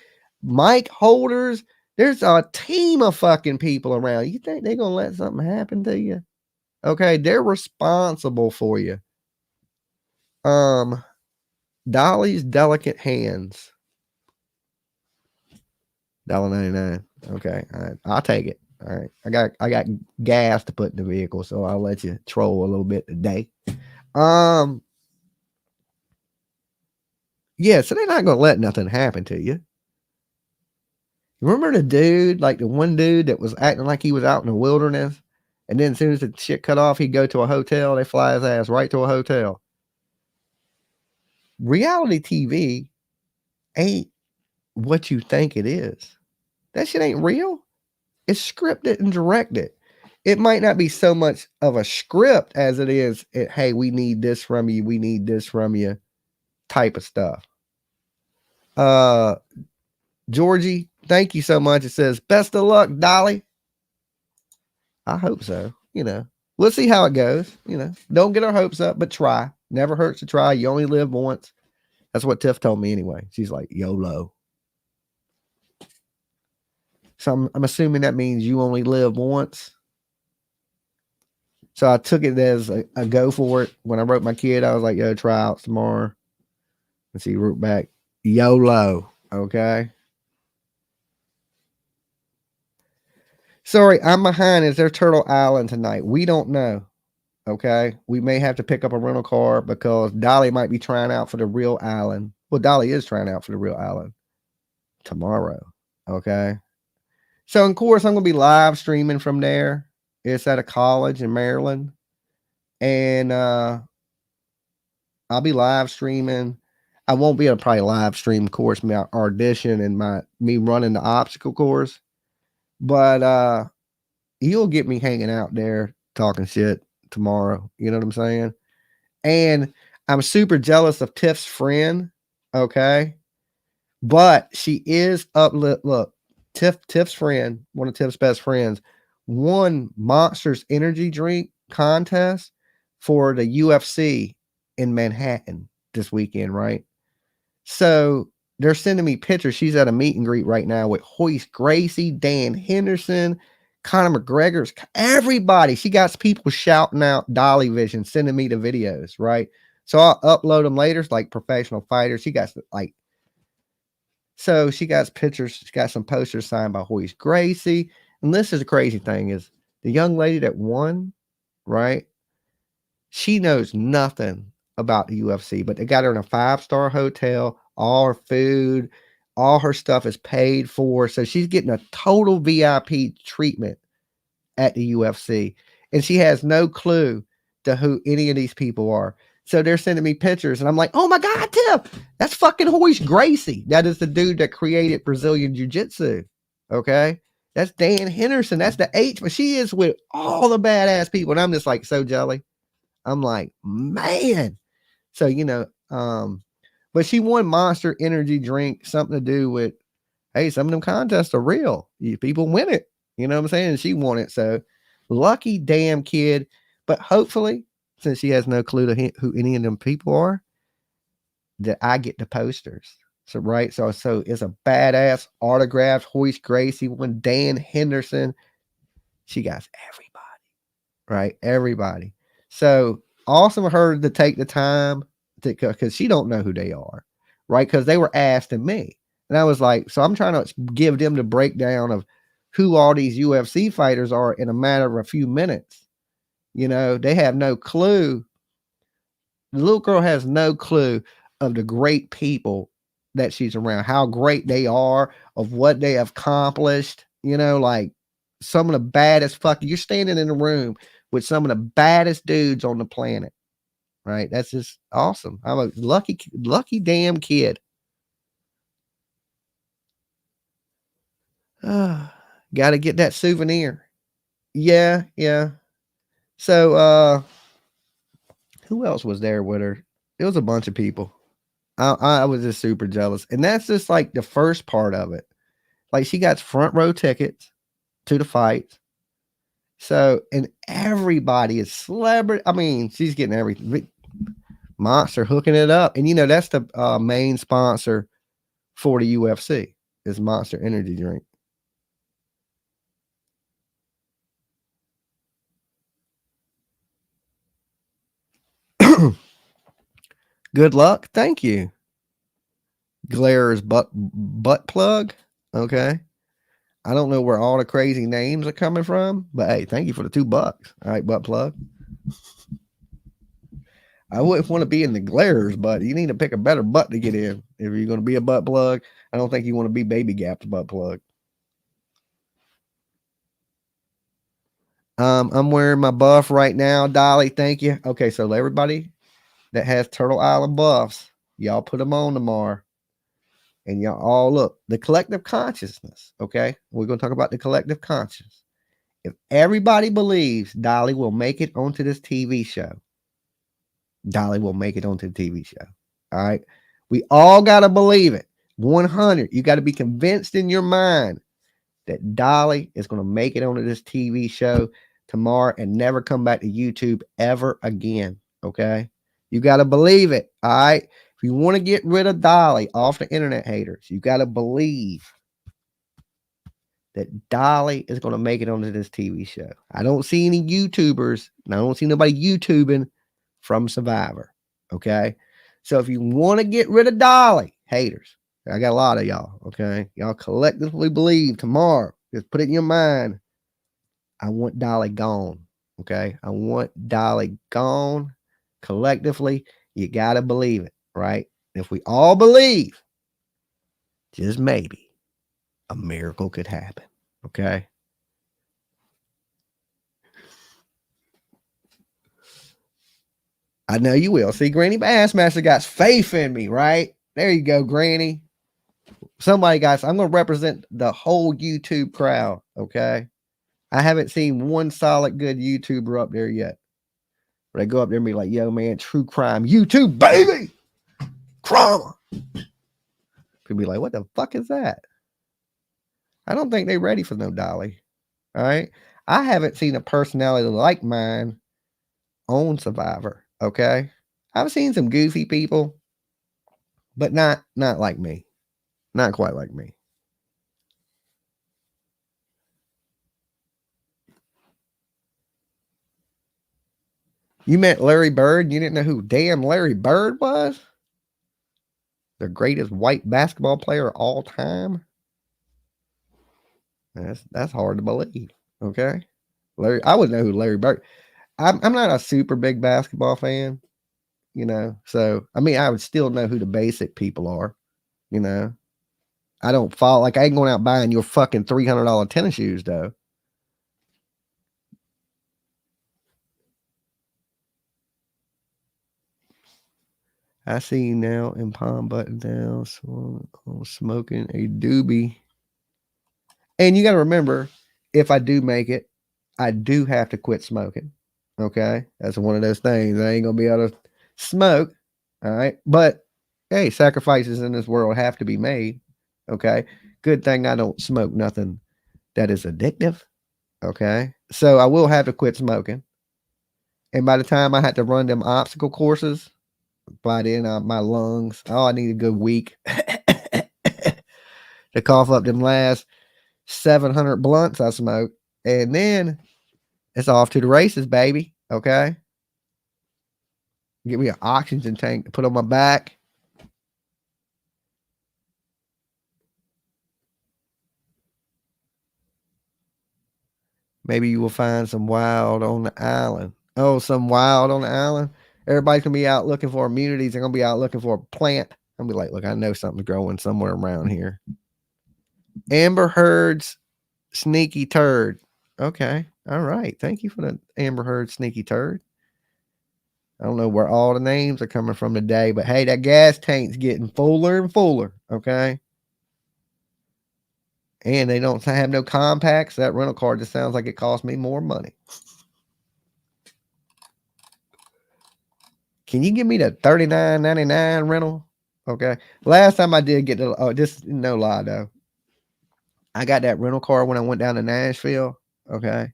Speaker 1: mic holders. There's a team of fucking people around. You think they're going to let something happen to you? Okay. They're responsible for you. Dolly's delicate hands. $1.99. Okay. All right. I'll take it. All right. I got gas to put in the vehicle, so I'll let you troll a little bit today. Yeah, so they're not gonna let nothing happen to you. Remember the dude, like the one dude that was acting like he was out in the wilderness, and then as soon as the shit cut off, he'd go to a hotel, they fly his ass right to a hotel. Reality TV ain't what you think it is. That shit ain't real. It's scripted and directed. It might not be so much of a script as it is, hey, we need this from you, we need this from you type of stuff. Georgie, thank you so much. It says, best of luck, Dolly. I hope so. You know, we'll see how it goes. You know, don't get our hopes up, but try. Never hurts to try. You only live once. That's what Tiff told me anyway. She's like, YOLO. So I'm assuming that means you only live once. So I took it as a go for it. When I wrote my kid, I was like, yo, try out tomorrow. Let's see, wrote back, YOLO. Okay. Sorry, I'm behind. Is there Turtle Island tonight? We don't know. Okay. We may have to pick up a rental car because Dolly might be trying out for the real island. Well, Dolly is trying out for the real island tomorrow. Okay. So, of course, I'm going to be live streaming from there. It's at a college in Maryland. And I'll be live streaming. I won't be able to probably live stream, of course, my audition and me running the obstacle course. But you'll get me hanging out there talking shit tomorrow. You know what I'm saying? And I'm super jealous of Tiff's friend. Okay. But she is up. Look, Tiff's friend, one of Tiff's best friends, won Monsters Energy Drink contest for the UFC in Manhattan this weekend, right? So they're sending me pictures. She's at a meet and greet right now with Hoist Gracie, Dan Henderson, Conor McGregor's, everybody. She got people shouting out Dolly Vision, sending me the videos, right? So I'll upload them later, like professional fighters. She got like, so she got pictures, she got some posters signed by Hoist Gracie. And this is the crazy thing is the young lady that won, right? She knows nothing about the UFC, but they got her in a 5-star hotel, all her food, all her stuff is paid for. So she's getting a total VIP treatment at the UFC. And she has no clue to who any of these people are. So they're sending me pictures, and I'm like, oh my God, Tiff, that's fucking Hoist Gracie. That is the dude that created Brazilian Jiu Jitsu. Okay. That's Dan Henderson. That's the H, but she is with all the badass people. And I'm just like so jelly. I'm like, man. So, but she won Monster Energy drink, something to do with, hey, some of them contests are real. People win it. You know what I'm saying? She won it. So lucky damn kid. But hopefully, since she has no clue to who any of them people are, that I get the posters. So, right. So it's a badass autographed Hoist Gracie one, Dan Henderson. She got everybody, right? Everybody. So awesome of her to take the time to, because she don't know who they are, right? Because they were asking me. And I was like, so I'm trying to give them the breakdown of who all these UFC fighters are in a matter of a few minutes. They have no clue. The little girl has no clue of the great people that she's around, how great they are, of what they have accomplished. Like some of the baddest fucking, you're standing in a room with some of the baddest dudes on the planet, right? That's just awesome. I'm a lucky damn kid. Got to get that souvenir. Yeah. So, who else was there with her? It was a bunch of people. I was just super jealous. And that's just like the first part of it. Like she got front row tickets to the fights. So, and everybody is celebrity. I mean, she's getting everything. Monster hooking it up. And that's the main sponsor for the UFC is Monster Energy drink. Good luck. Thank you. Glare's butt plug. Okay. I don't know where all the crazy names are coming from, but hey, thank you for the $2. All right, butt plug. I wouldn't want to be in the glares, but you need to pick a better butt to get in. If you're going to be a butt plug, I don't think you want to be Baby Gap's butt plug. I'm wearing my buff right now, Dolly. Thank you. Okay, so everybody that has Turtle Island buffs, y'all put them on tomorrow. And y'all all look, the collective consciousness. Okay, we're going to talk about the collective consciousness. If everybody believes Dolly will make it onto this TV show, Dolly will make it onto the TV show. All right. We all got to believe it. 100. You got to be convinced in your mind that Dolly is going to make it onto this TV show tomorrow and never come back to YouTube ever again. Okay. You got to believe it. All right. If you want to get rid of Dolly off the internet haters, you got to believe that Dolly is going to make it onto this TV show. I don't see any YouTubers, and I don't see nobody YouTubing from Survivor. Okay. So if you want to get rid of Dolly, haters, I got a lot of y'all. Okay. Y'all collectively believe tomorrow. Just put it in your mind. I want Dolly gone. Okay. I want Dolly gone. Collectively, you got to believe it. Right. If we all believe, just maybe a miracle could happen. Okay. I know you will. See, Granny Bassmaster got faith in me, right? There you go, Granny. Somebody, guys, I'm going to represent the whole YouTube crowd, okay? I haven't seen one solid good YouTuber up there yet. But I go up there and be like, yo, man, true crime, YouTube, baby! Crime! People be like, what the fuck is that? I don't think they're ready for no Dolly, all right? I haven't seen a personality like mine on Survivor, okay? I've seen some goofy people, but not like me. Not quite like me. You met Larry Bird and you didn't know who damn Larry Bird was? The greatest white basketball player of all time? That's hard to believe. Okay. Larry, I would know who Larry Bird. I'm not a super big basketball fan, you know. So I mean I would still know who the basic people are, you know. I don't follow like I ain't going out buying your fucking $300 tennis shoes though. I see you now in palm button down, smoking a doobie. And you got to remember, if I do make it, I do have to quit smoking. Okay. That's one of those things. I ain't going to be able to smoke. All right. But hey, sacrifices in this world have to be made. Okay. Good thing I don't smoke nothing that is addictive. Okay. So I will have to quit smoking. And by the time I had to run them obstacle courses, by then my lungs, oh, I need a good week to cough up them last 700 blunts I smoked. And then it's off to the races, baby. Okay. Get me an oxygen tank to put on my back. Maybe you will find some wild on the island. Oh, some wild on the island. Everybody's gonna be out looking for immunities. They're gonna be out looking for a plant. I'm gonna be like, look, I know something's growing somewhere around here. Amber Heard's sneaky turd. Okay. All right. Thank you for the Amber Heard sneaky turd. I don't know where all the names are coming from today, but hey, that gas tank's getting fuller and fuller. Okay. And they don't have no compacts. That rental car just sounds like it cost me more money. Can you give me the $39.99 rental? Okay. Last time I did get the, oh, just no lie though. I got that rental car when I went down to Nashville. Okay.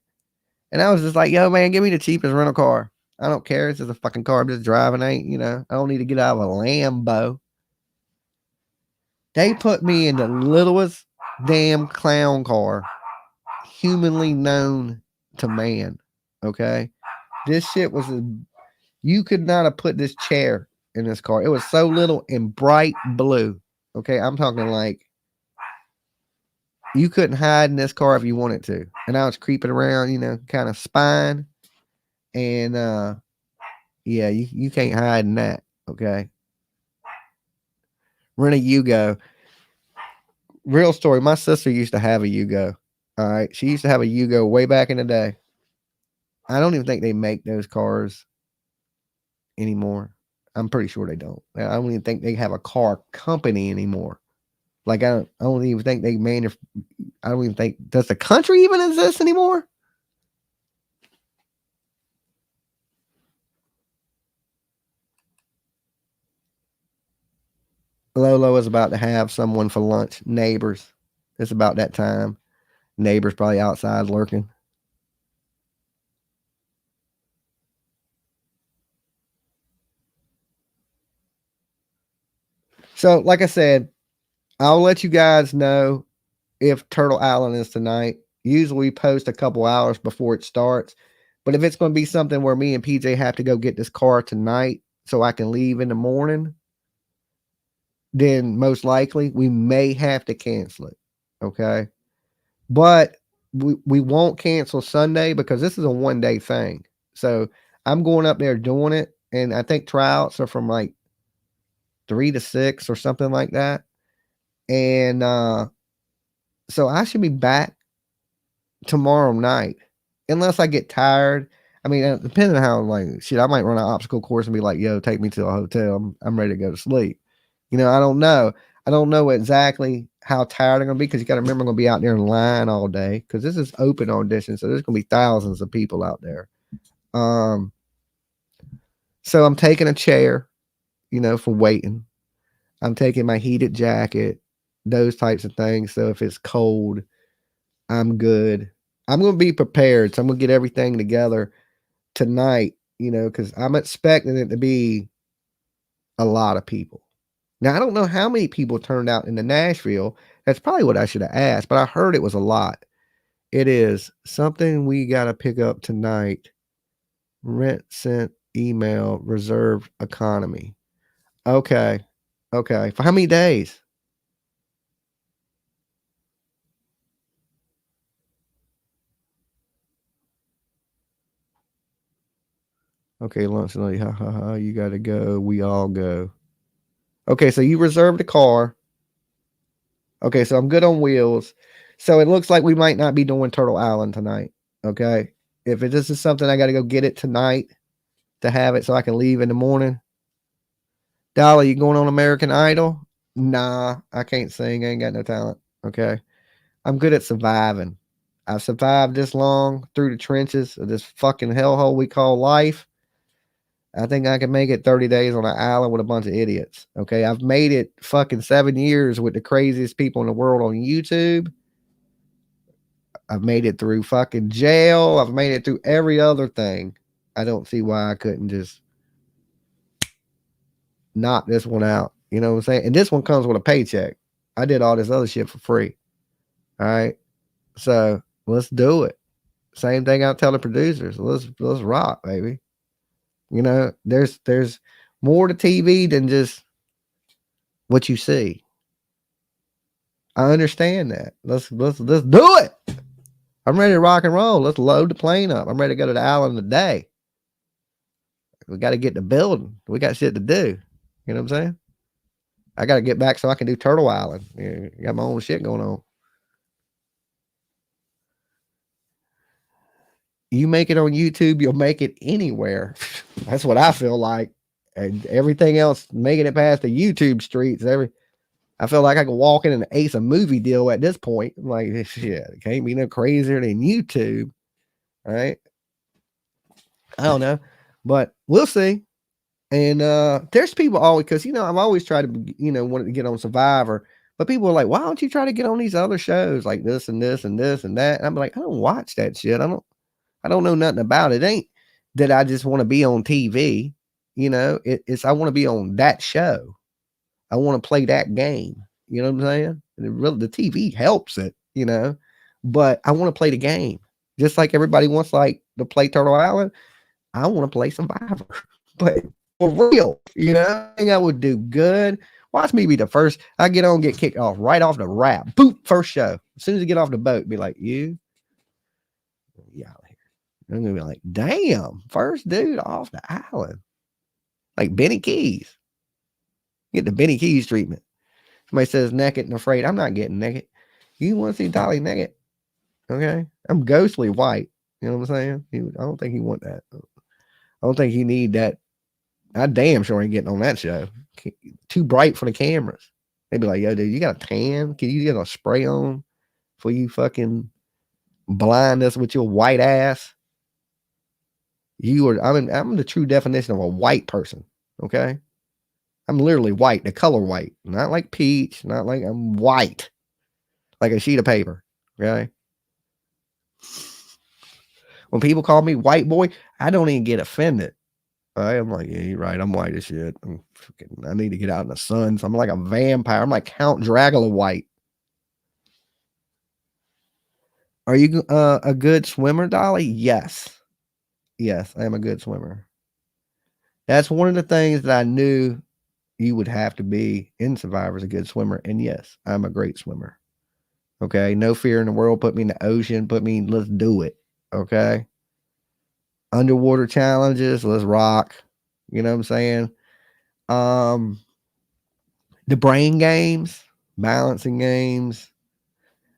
Speaker 1: And I was just like, yo, man, give me the cheapest rental car. I don't care. It's just a fucking car I'm just driving. I don't need to get out of a Lambo. They put me in the littlest damn clown car humanly known to man. Okay. This shit was you could not have put this chair in this car. It was so little and bright blue. Okay. I'm talking like you couldn't hide in this car if you wanted to. And I was creeping around, kind of spying. And yeah, you can't hide in that. Okay. Rent a Yugo. Real story. My sister used to have a Yugo. All right. She used to have a Yugo way back in the day. I don't even think they make those cars anymore. I'm pretty sure they don't. I don't even think they have a car company anymore. Like I don't even think I don't even think does the country even exist anymore? Lolo is about to have someone for lunch. Neighbors. It's about that time. Neighbors probably outside lurking. So, like I said, I'll let you guys know if Turtle Island is tonight. Usually we post a couple hours before it starts. But if it's going to be something where me and PJ have to go get this car tonight so I can leave in the morning, then most likely we may have to cancel it. Okay. But we won't cancel Sunday because this is a 1-day thing. So I'm going up there doing it. And I think tryouts are from like 3 to 6 or something like that. And so I should be back tomorrow night unless I get tired. I mean, depending on how, like, shit, I might run an obstacle course and be like, yo, take me to a hotel. I'm ready to go to sleep. I don't know. I don't know exactly how tired I'm going to be because you got to remember I'm going to be out there in line all day because this is open audition. So there's going to be thousands of people out there. So I'm taking a chair, for waiting. I'm taking my heated jacket, those types of things. So if it's cold, I'm good. I'm going to be prepared. So I'm going to get everything together tonight, because I'm expecting it to be a lot of people. Now, I don't know how many people turned out into Nashville. That's probably what I should have asked, but I heard it was a lot. It is something we got to pick up tonight. Rent sent email reserved economy. Okay. Okay. For how many days? Okay, lunch lady. Ha ha ha. You got to go. We all go. Okay, so you reserved a car. Okay, so I'm good on wheels. So it looks like we might not be doing Turtle Island tonight. Okay. If this is something I got to go get it tonight to have it so I can leave in the morning. Dolly, you going on American Idol? Nah, I can't sing. I ain't got no talent. Okay. I'm good at surviving. I've survived this long through the trenches of this fucking hellhole we call life. I think I can make it 30 days on an island with a bunch of idiots. Okay. I've made it fucking 7 years with the craziest people in the world on YouTube. I've made it through fucking jail. I've made it through every other thing. I don't see why I couldn't just knock this one out. You know what I'm saying? And this one comes with a paycheck. I did all this other shit for free. All right. So let's do it. Same thing I tell the producers. Let's rock, baby. You know, there's more to TV than just what you see. I understand that. Let's do it. I'm ready to rock and roll. Let's load the plane up. I'm ready to go to the island today. We got to get in the building. We got shit to do. You know what I'm saying? I got to get back so I can do Turtle Island. Yeah, got my own shit going on. You make it on YouTube, you'll make it anywhere. That's what I feel like. And everything else, making it past the YouTube streets, I feel like I could walk in and ace a movie deal at this point. I'm like, shit, it can't be no crazier than YouTube. Right? I don't know. But we'll see. And there's people always, because I've always tried to, wanted to get on Survivor, but people are like, why don't you try to get on these other shows like this and this and this and that? And I'm like, I don't watch that shit. I don't know nothing about it. It ain't that I just want to be on TV. It's I want to be on that show. I want to play that game. You know what I'm saying? And the TV helps it, but I want to play the game. Just like everybody wants to play Turtle Island. I want to play Survivor, but for real, I think I would do good. Watch me be the first. I get on, get kicked off right off the rap. Boop, first show. As soon as you get off the boat, be like, yeah. I'm gonna be like, damn, first dude off the island. Like Benny Keys. Get the Benny Keys treatment. Somebody says naked and afraid. I'm not getting naked. You want to see Dolly naked? Okay. I'm ghostly white. You know what I'm saying? I don't think he want that. I don't think he need that. I damn sure ain't getting on that show. Too bright for the cameras. They'd be like, yo, dude, you got a tan? Can you get a spray on for you fucking blind us with your white ass? I'm the true definition of a white person. Okay. I'm literally white, the color white, not like peach, not like I'm white, like a sheet of paper. Okay. When people call me white boy, I don't even get offended. I'm like, yeah, you're right. I'm white as shit. I need to get out in the sun. So I'm like a vampire. I'm like Count Dracula white. Are you a good swimmer, Dolly? Yes. Yes, I am a good swimmer. That's one of the things that I knew you would have to be in Survivor as a good swimmer. And yes, I'm a great swimmer. Okay. No fear in the world. Put me in the ocean. Let's do it. Okay. Underwater challenges. Let's rock. You know what I'm saying? The brain games, balancing games.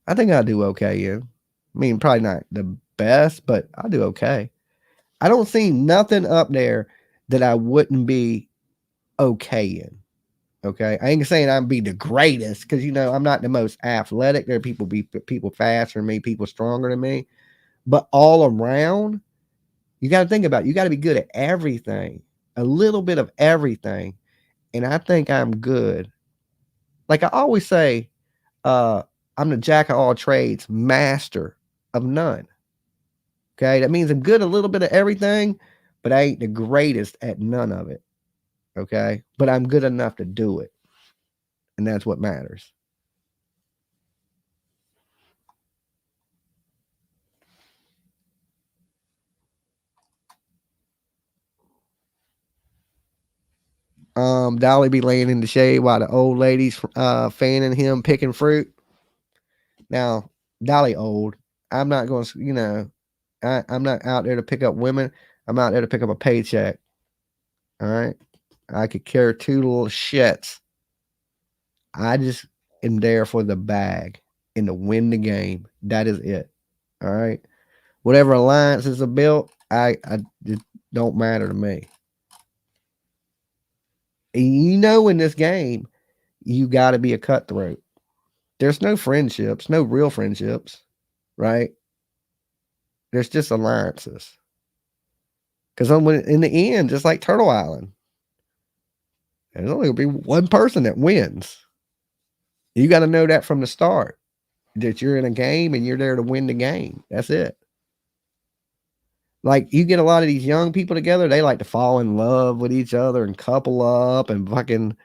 Speaker 1: I think I'll do okay in. I mean, probably not the best, but I'll do okay. I don't see nothing up there that I wouldn't be okay in. Okay. I ain't saying I'm be the greatest because I'm not the most athletic. There are people faster than me, people stronger than me. But all around, you got to think about it. You got to be good at everything, a little bit of everything. And I think I'm good. Like I always say, I'm the jack of all trades, master of none. Okay. That means I'm good a little bit of everything, but I ain't the greatest at none of it. Okay. But I'm good enough to do it. And that's what matters. Dolly be laying in the shade while the old lady's fanning him, picking fruit. Now, Dolly old. I'm not going to, I'm not out there to pick up women. I'm out there to pick up a paycheck. All right. I could care two little shits. I just am there for the bag and to win the game. That is it. All right. Whatever alliances are built, it don't matter to me. And in this game, you got to be a cutthroat. There's no friendships, no real friendships, right? There's just alliances. Because in the end, just like Turtle Island, there's only going to be one person that wins. You got to know that from the start, that you're in a game and you're there to win the game. That's it. Like, you get a lot of these young people together, they like to fall in love with each other and couple up and fucking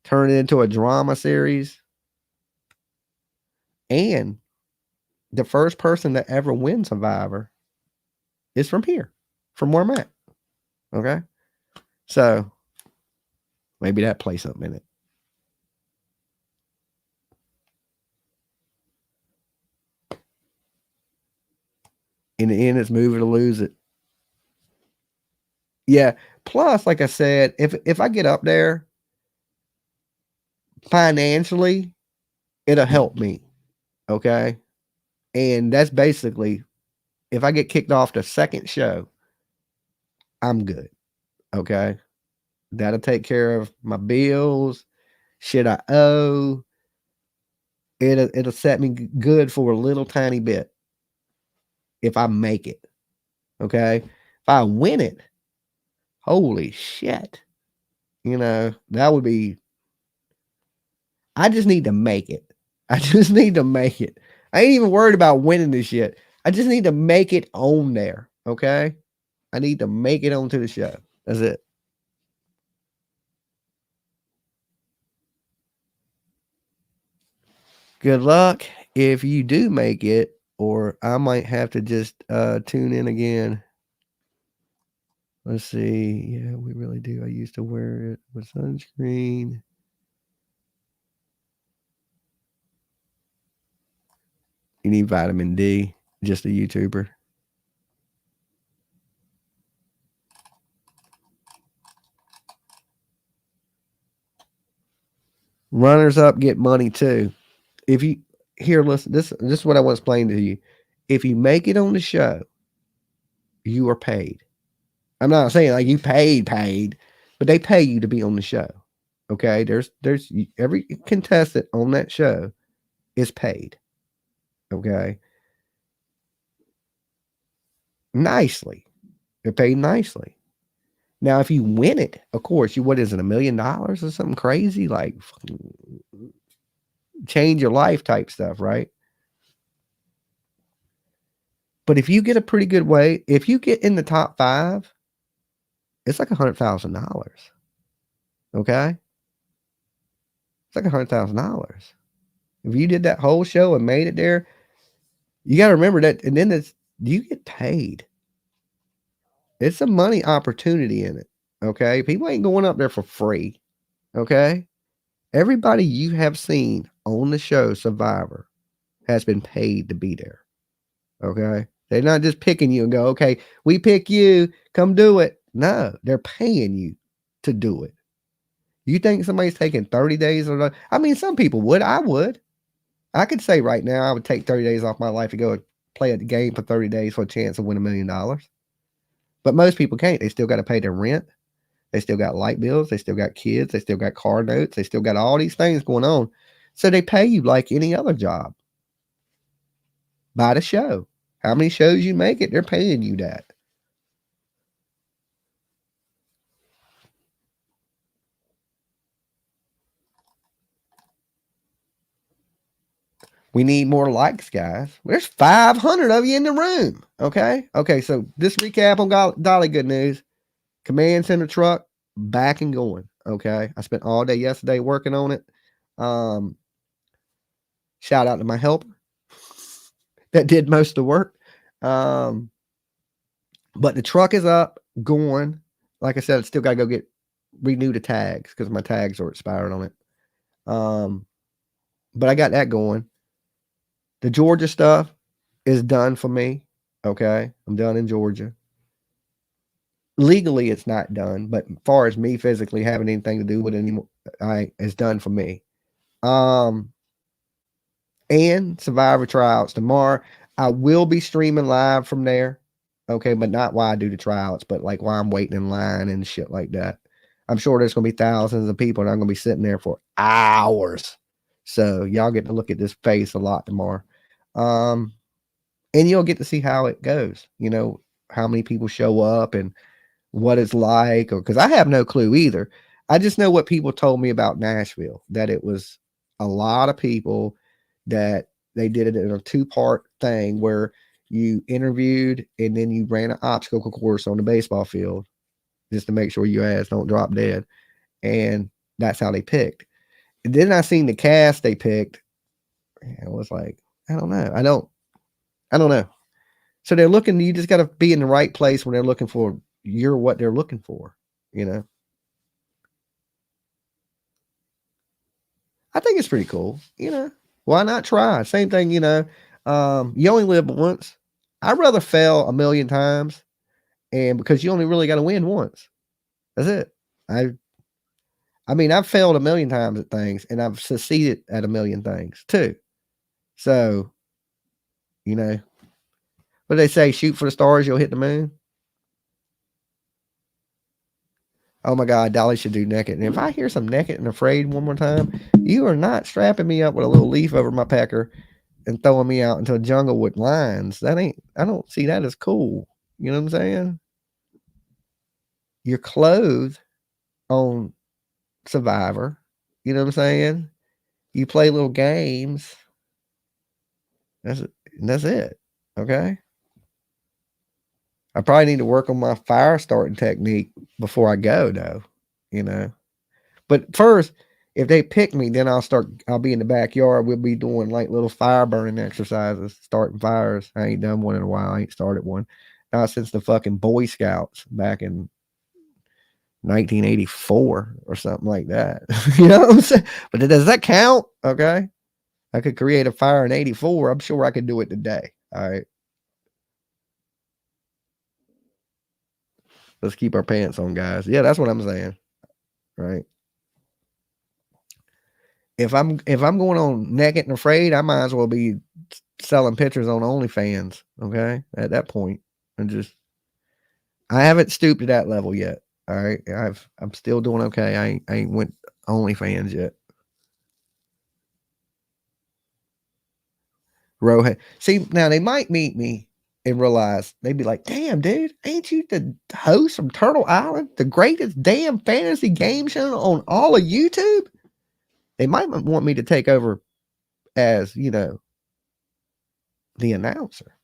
Speaker 1: turn it into a drama series. And the first person to ever win Survivor is from here, from where I'm at. Okay? So, maybe that plays something in it. In the end, it's move it or lose it. Yeah. Plus, like I said, if I get up there financially, it'll help me. Okay? And that's basically, if I get kicked off the second show, I'm good. Okay? That'll take care of my bills, shit I owe. It'll set me good for a little tiny bit if I make it. Okay? If I win it, holy shit. That would be, I just need to make it. I just need to make it. I ain't even worried about winning this shit. I just need to make it on there. Okay? I need to make it onto the show. That's it. Good luck if you do make it, or I might have to just tune in again. Let's see. Yeah, we really do. I used to wear it with sunscreen. You need vitamin D. Just a YouTuber. Runners up get money too. If you listen, this is what I want to explain to you. If you make it on the show, you are paid. I'm not saying like you paid, but they pay you to be on the show. Okay, there's every contestant on that show is paid. Okay, nicely, they're paid nicely. Now, if you win it, of course, what is it, $1 million or something crazy, like change your life type stuff, right? But if you get a pretty good way, if you get in the top 5, it's like $100,000. Okay, it's like $100,000. If you did that whole show and made it there, you got to remember that, and then you get paid. It's a money opportunity in it. Okay, people ain't going up there for free. Okay, everybody you have seen on the show Survivor has been paid to be there. Okay, they're not just picking you and go, okay, we pick you, come do it. No, they're paying you to do it. You think somebody's taking 30 days or not? I mean, some people would. I would. I could say right now I would take 30 days off my life to go play a game for 30 days for a chance to win $1 million. But most people can't. They still got to pay their rent. They still got light bills. They still got kids. They still got car notes. They still got all these things going on. So they pay you like any other job by the show. How many shows you make it, they're paying you that. We need more likes, guys. There's 500 of you in the room. Okay. Okay. So this recap on Dolly Good News. Command center truck back and going. Okay. I spent all day yesterday working on it. Shout out to my helper that did most of the work. But the truck is up, going. Like I said, I still got to go renew the tags because my tags are expired on it. But I got that going. The Georgia stuff is done for me. Okay, I'm done in Georgia. Legally, it's not done, but as far as me physically having anything to do with it anymore, it's done for me. And Survivor tryouts tomorrow. I will be streaming live from there. Okay, but not while I do the tryouts, but like while I'm waiting in line and shit like that. I'm sure there's gonna be thousands of people, and I'm gonna be sitting there for hours. So y'all get to look at this face a lot tomorrow. And you'll get to see how it goes, how many people show up and what it's like, or because I have no clue either. I just know what people told me about Nashville, that it was a lot of people, that they did it in a 2-part thing where you interviewed and then you ran an obstacle course on the baseball field just to make sure your ass don't drop dead. And that's how they picked. And then I seen the cast they picked. And it was like, I don't know. I don't know. So they're looking, you just got to be in the right place when they're looking for you're what they're looking for, I think it's pretty cool, Why not try? Same thing, you only live once. I'd rather fail a million times, and because you only really got to win once. That's it. I've failed a million times at things, and I've succeeded at a million things too. So, what they say, shoot for the stars, you'll hit the moon. Oh my God, Dolly should do Naked. And if I hear some Naked and Afraid one more time, you are not strapping me up with a little leaf over my pecker and throwing me out into a jungle with lions. I don't see that as cool. You know what I'm saying? You're clothed on Survivor. You know what I'm saying? You play little games. That's it. Okay. I probably need to work on my fire starting technique before I go, though. But first, if they pick me, then I'll be in the backyard. We'll be doing like little fire burning exercises, starting fires. I ain't done one in a while. I ain't started one. Not since the fucking Boy Scouts back in 1984 or something like that. You know what I'm saying? But does that count? Okay. I could create a fire in 84. I'm sure I could do it today. All right. Let's keep our pants on, guys. Yeah, that's what I'm saying. Right. If I'm going on Naked and Afraid, I might as well be selling pictures on OnlyFans. Okay. At that point. I haven't stooped to that level yet. All right. I'm still doing okay. I ain't went OnlyFans yet. Rohan. See, now they might meet me and realize, they'd be like, damn, dude, ain't you the host from Turtle Island? The greatest damn fantasy game show on all of YouTube? They might want me to take over as, the announcer.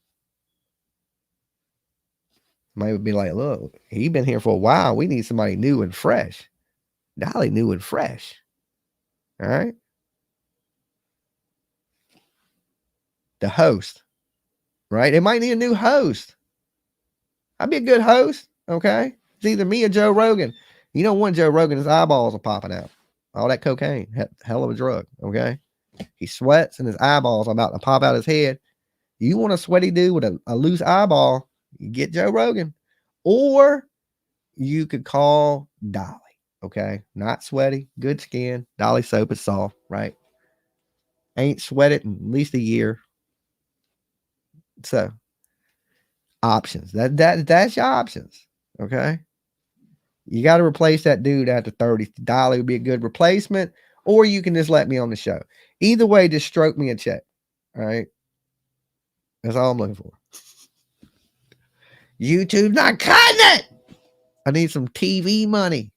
Speaker 1: Might be like, look, he been here for a while. We need somebody new and fresh. Dolly new and fresh. All right. The host. Right? They might need a new host. I'd be a good host. Okay. It's either me or Joe Rogan. You know, one Joe Rogan, his eyeballs are popping out. All that cocaine. Hell of a drug. Okay. He sweats and his eyeballs are about to pop out his head. You want a sweaty dude with a loose eyeball, you get Joe Rogan. Or you could call Dolly. Okay. Not sweaty, good skin. Dolly soap is soft, right? Ain't sweated in at least a year. So options. That's your options. Okay. You got to replace that dude after 30. Dolly would be a good replacement, or you can just let me on the show. Either way, just stroke me a check. All right. That's all I'm looking for. YouTube not cutting it. I need some TV money.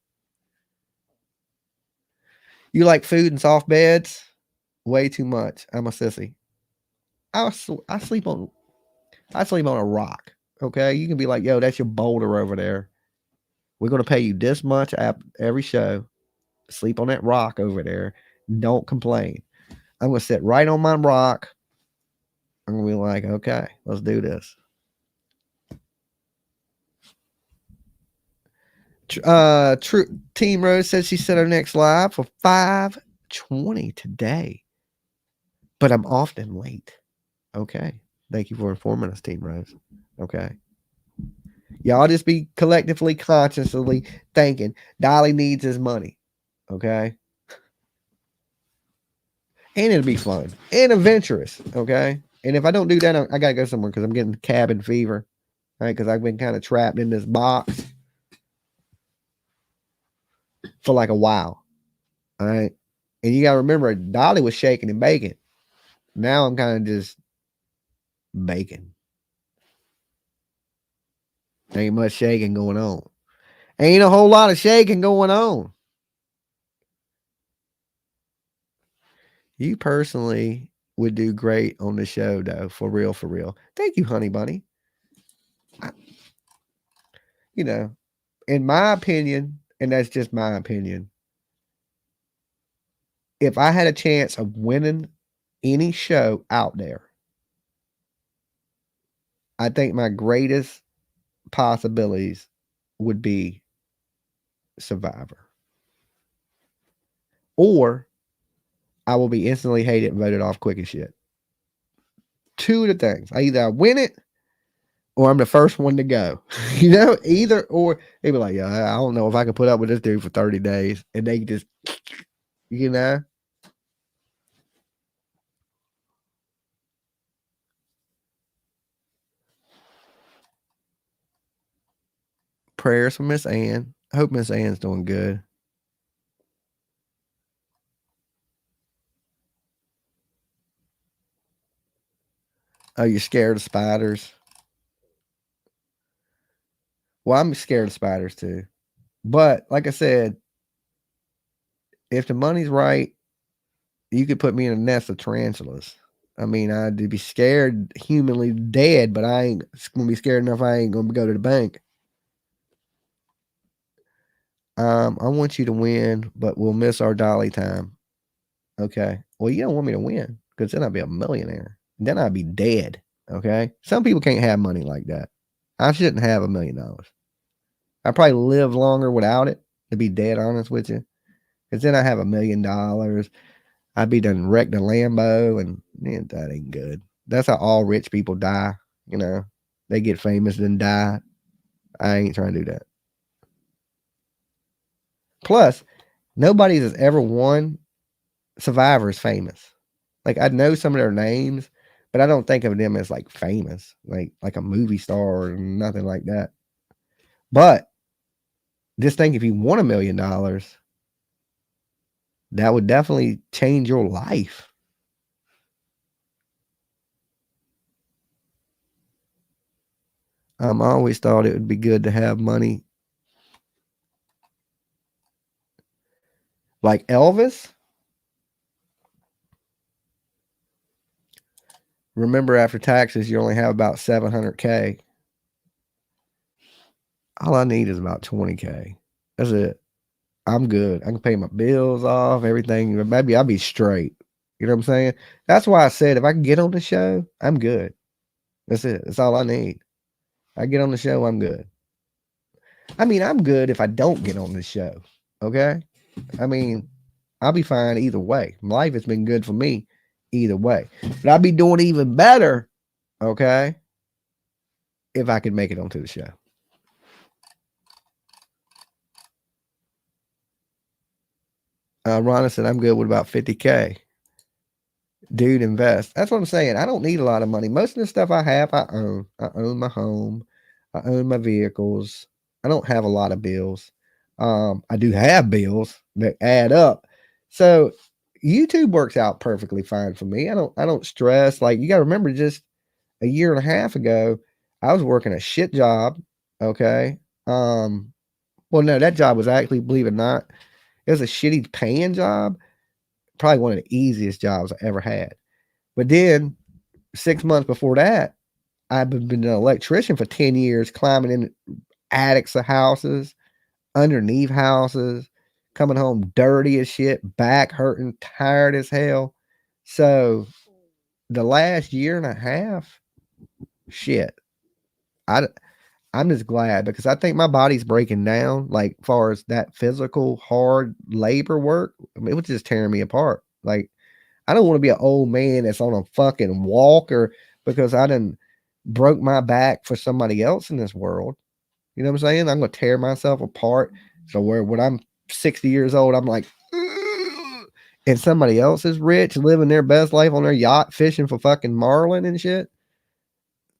Speaker 1: You like food and soft beds? Way too much. I'm a sissy. I sleep on a rock. Okay. You can be like, yo, that's your boulder over there. We're going to pay you this much every show. Sleep on that rock over there. Don't complain. I'm going to sit right on my rock. I'm going to be like, okay, let's do this. True Team Rose says she set her next live for 5:20 today. But I'm often late. Okay. Thank you for informing us, Team Rose. Okay. Y'all just be collectively, consciously thinking Dolly needs his money. Okay. And it'll be fun and adventurous. Okay. And if I don't do that, I got to go somewhere because I'm getting cabin fever. Right. Because I've been kind of trapped in this box for like a while. All right. And you got to remember, Dolly was shaking and baking. Now I'm kind of just baking. Ain't much shaking going on. Ain't a whole lot of shaking going on. You personally would do great on the show, though. For real, for real. Thank you, honey bunny. You know, in my opinion, and that's just my opinion, if I had a chance of winning any show out there, I think my greatest possibilities would be Survivor. Or I will be instantly hated and voted off quick as shit. Two of the things. Either I win it or I'm the first one to go. You know, either or. They be like, yeah, I don't know if I can put up with this dude for 30 days. And they just, you know. Prayers for Miss Ann. I hope Miss Ann's doing good. Oh, you're scared of spiders? Well, I'm scared of spiders too. But like I said, if the money's right, you could put me in a nest of tarantulas. I mean, I'd be scared, humanly dead, but I ain't gonna be scared enough. I ain't gonna go to the bank. I want you to win, but we'll miss our Dolly time. Okay. Well, you don't want me to win because then I'd be a millionaire. Then I'd be dead. Okay. Some people can't have money like that. I shouldn't have $1 million. I probably live longer without it, to be dead honest with you. Because then I have $1 million. I'd be done wrecked a Lambo, and that ain't good. That's how all rich people die. You know, they get famous then die. I ain't trying to do that. Plus, nobody has ever won Survivor is famous. Like I know some of their names, but I don't think of them as like famous, like a movie star or nothing like that. But just think if you won $1 million, that would definitely change your life. I always thought it would be good to have money. Like Elvis. Remember, after taxes, you only have about $700K. All I need is about $20K. That's it. I'm good. I can pay my bills off, everything. Maybe I'll be straight. You know what I'm saying? That's why I said if I can get on the show, I'm good. That's it. That's all I need. I get on the show, I'm good. I mean, I'm good if I don't get on the show. Okay? I mean, I'll be fine either way. Life has been good for me either way. But I'll be doing even better, okay, if I could make it onto the show. Rhonda said, I'm good with about 50K. Dude, invest. That's what I'm saying. I don't need a lot of money. Most of the stuff I have, I own. I own my home. I own my vehicles. I don't have a lot of bills. I do have bills that add up. So YouTube works out perfectly fine for me. I don't stress. Like you got to remember, just a year and a half ago, I was working a shit job. Okay. Well, no, that job was actually, believe it or not, it was a shitty paying job. Probably one of the easiest jobs I ever had. But then 6 months before that, I've been an electrician for 10 years, climbing in attics of houses, underneath houses, coming home dirty as shit, back hurting, tired as hell. So the last year and a half, shit, I I'm just glad because I think my body's breaking down. Like far as that physical hard labor work, I mean, it was just tearing me apart. Like I don't want to be an old man that's on a fucking walker because I done broke my back for somebody else in this world. You know what I'm saying? I'm gonna tear myself apart. So where when I'm 60 years old, I'm like, "Ugh," and somebody else is rich, living their best life on their yacht, fishing for fucking marlin and shit.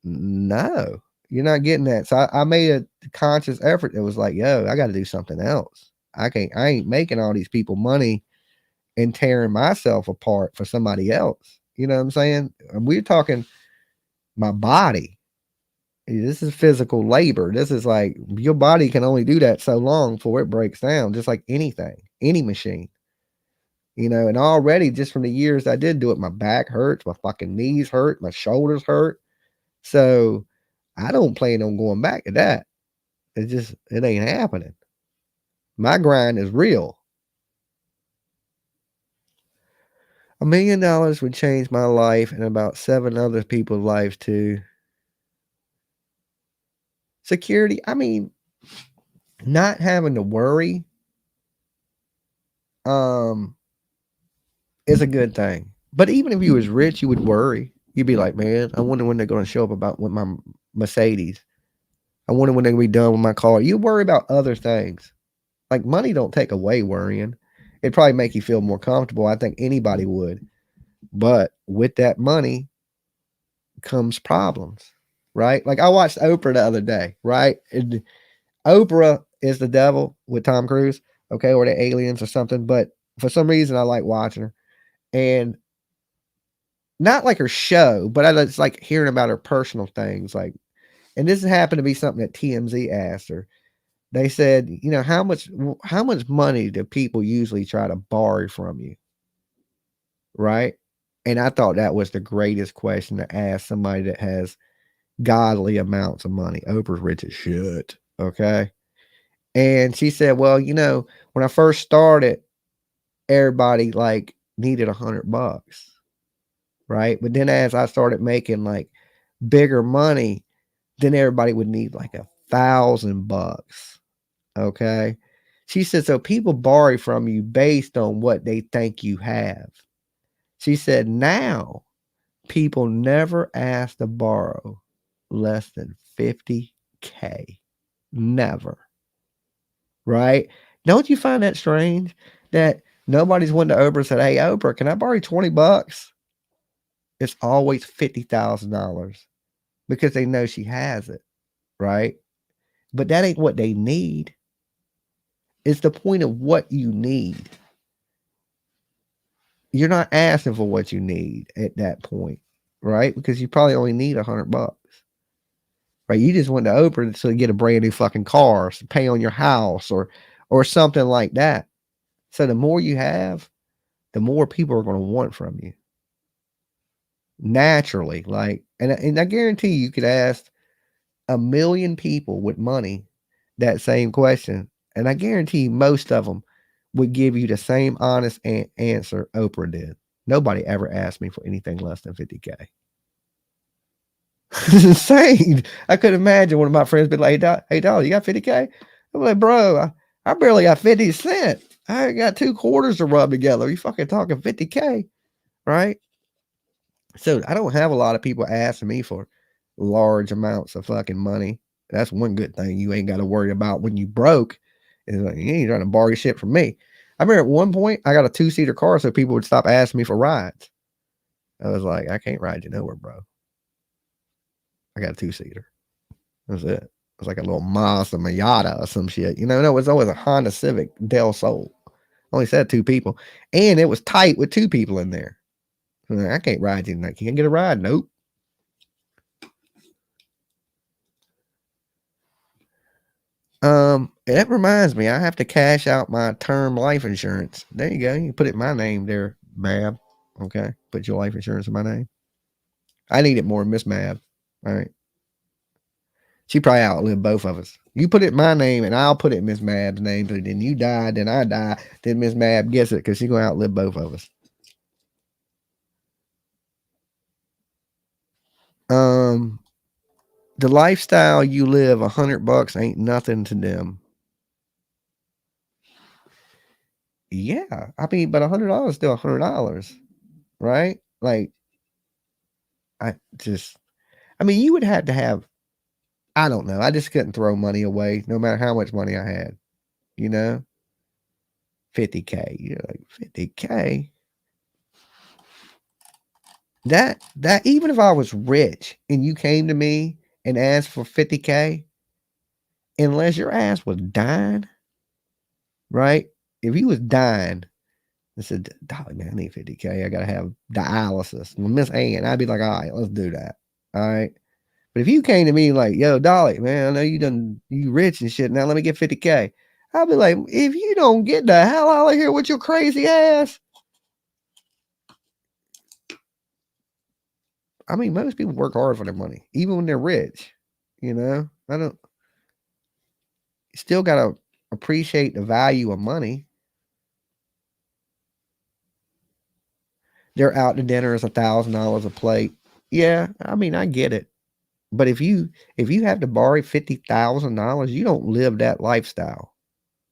Speaker 1: No, you're not getting that. So I made a conscious effort. It was like, yo, I got to do something else. I ain't making all these people money and tearing myself apart for somebody else. You know what I'm saying? And we're talking my body. This is physical labor. This is like your body can only do that so long before it breaks down, just like anything, any machine. And already just from the years I did do it, my back hurts, my fucking knees hurt, my shoulders hurt. So I don't plan on going back to that. It ain't happening. My grind is real. $1 million would change my life and about 7 other people's lives too. Security, I mean, not having to worry is a good thing. But even if you was rich, you would worry. You'd be like, man, I wonder when they're going to show up about with my Mercedes. I wonder when they're going to be done with my car. You worry about other things. Like money don't take away worrying. It'd probably make you feel more comfortable. I think anybody would. But with that money comes problems, right? Like I watched Oprah the other day, right? And Oprah is the devil with Tom Cruise, okay, or the aliens or something. But for some reason, I like watching her. And not like her show, but I just like hearing about her personal things. Like, and this happened to be something that TMZ asked her. They said, how much money do people usually try to borrow from you? Right. And I thought that was the greatest question to ask somebody that has godly amounts of money. Oprah's rich as shit. Okay. And she said, well, when I first started, everybody like needed $100. Right. But then as I started making like bigger money, then everybody would need like $1,000. Okay. She said, so people borrow from you based on what they think you have. She said, now people never ask to borrow less than 50K. Never. Right? Don't you find that strange that nobody's went to Oprah and said, hey, Oprah, can I borrow you $20? It's always $50,000 because they know she has it. Right? But that ain't what they need. It's the point of what you need. You're not asking for what you need at that point, right? Because you probably only need $100, right? You just went to Oprah to get a brand new fucking car, to pay on your house, or something like that. So the more you have, the more people are going to want from you. Naturally, like, and I guarantee you could ask 1 million people with money that same question, and I guarantee most of them would give you the same honest answer Oprah did. Nobody ever asked me for anything less than 50K. It's insane. I could imagine one of my friends be like, hey, Dolly, you got 50K? I'm like, bro, I barely got 50 cents. I got 2 quarters to rub together. You fucking talking 50K, right? So I don't have a lot of people asking me for large amounts of fucking money. That's one good thing you ain't got to worry about when you broke. Is like, you ain't trying to borrow shit from me. I remember at one point I got a 2-seater car so people would stop asking me for rides. I was like, I can't ride you nowhere, bro. I got a 2-seater. That's it. It was like a little Mazda Miata or some shit. No, it was always a Honda Civic Del Sol. Only said 2 people. And it was tight with 2 people in there. I can't ride you. I can't get a ride. Nope. That reminds me, I have to cash out my term life insurance. There you go. You can put it in my name there, Mab. Okay. Put your life insurance in my name. I need it more, Miss Mab. All right. She probably outlived both of us. You put it in my name, and I'll put it in Miss Mab's name. So then you die, then I die, then Miss Mab gets it because she's gonna outlive both of us. Um, the lifestyle you live, $100 ain't nothing to them. Yeah, I mean, but $100 is still $100, right? Like, I just, I mean, you would have to have. I don't know. I just couldn't throw money away, no matter how much money I had. You know, 50K. You're like 50K. That even if I was rich and you came to me and asked for 50K, unless your ass was dying, right? If you was dying and said, "Dolly, man, I need 50K. I gotta have dialysis." Well, Miss Ann, I'd be like, "All right, let's do that." All right. But if you came to me like, "Yo, Dolly, man, I know you rich and shit. Now let me get 50K." I'll be like, if you don't get the hell out of here with your crazy ass. I mean, most people work hard for their money, even when they're rich. You know, I don't. You still gotta appreciate the value of money. They're out to dinner is $1,000 a plate. Yeah, I mean, I get it. But if you have to borrow $50,000, you don't live that lifestyle.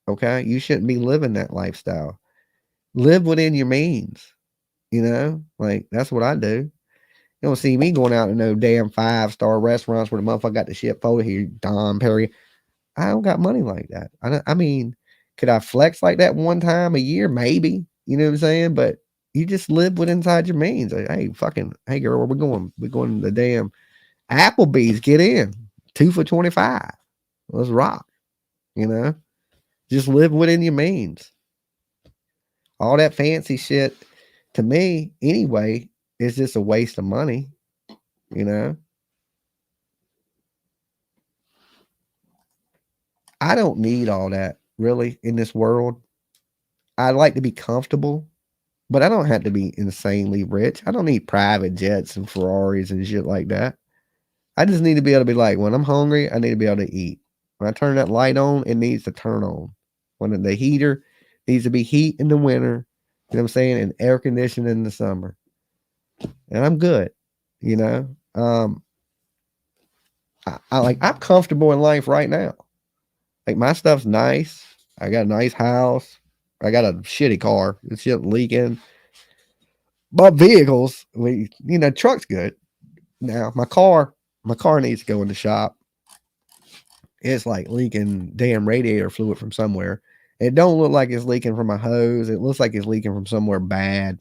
Speaker 1: Okay, you shouldn't be living that lifestyle. Live within your means. You know, like that's what I do. You don't see me going out to no damn 5-star restaurants where the motherfucker got the shit for here, Don Perry. I don't got money like that. I mean, could I flex like that one time a year? Maybe. You know what I'm saying? But you just live with inside your means. Like, hey, fucking, hey girl, where we going? We're going to the damn Applebee's. Get in. 2 for 25. Let's rock. You know? Just live within your means. All that fancy shit, to me, anyway, is just a waste of money. You know? I don't need all that really in this world. I like to be comfortable, but I don't have to be insanely rich. I don't need private jets and Ferraris and shit like that. I just need to be able to be like, when I'm hungry, I need to be able to eat. When I turn that light on, it needs to turn on. When the heater needs to be heat in the winter, you know what I'm saying, and air conditioning in the summer. And I'm good, you know. I'm comfortable in life right now. Like my stuff's nice. I got a nice house. I got a shitty car. It's shit leaking. But vehicles, truck's good. Now my car needs to go in the shop. It's like leaking damn radiator fluid from somewhere. It don't look like it's leaking from a hose. It looks like it's leaking from somewhere bad,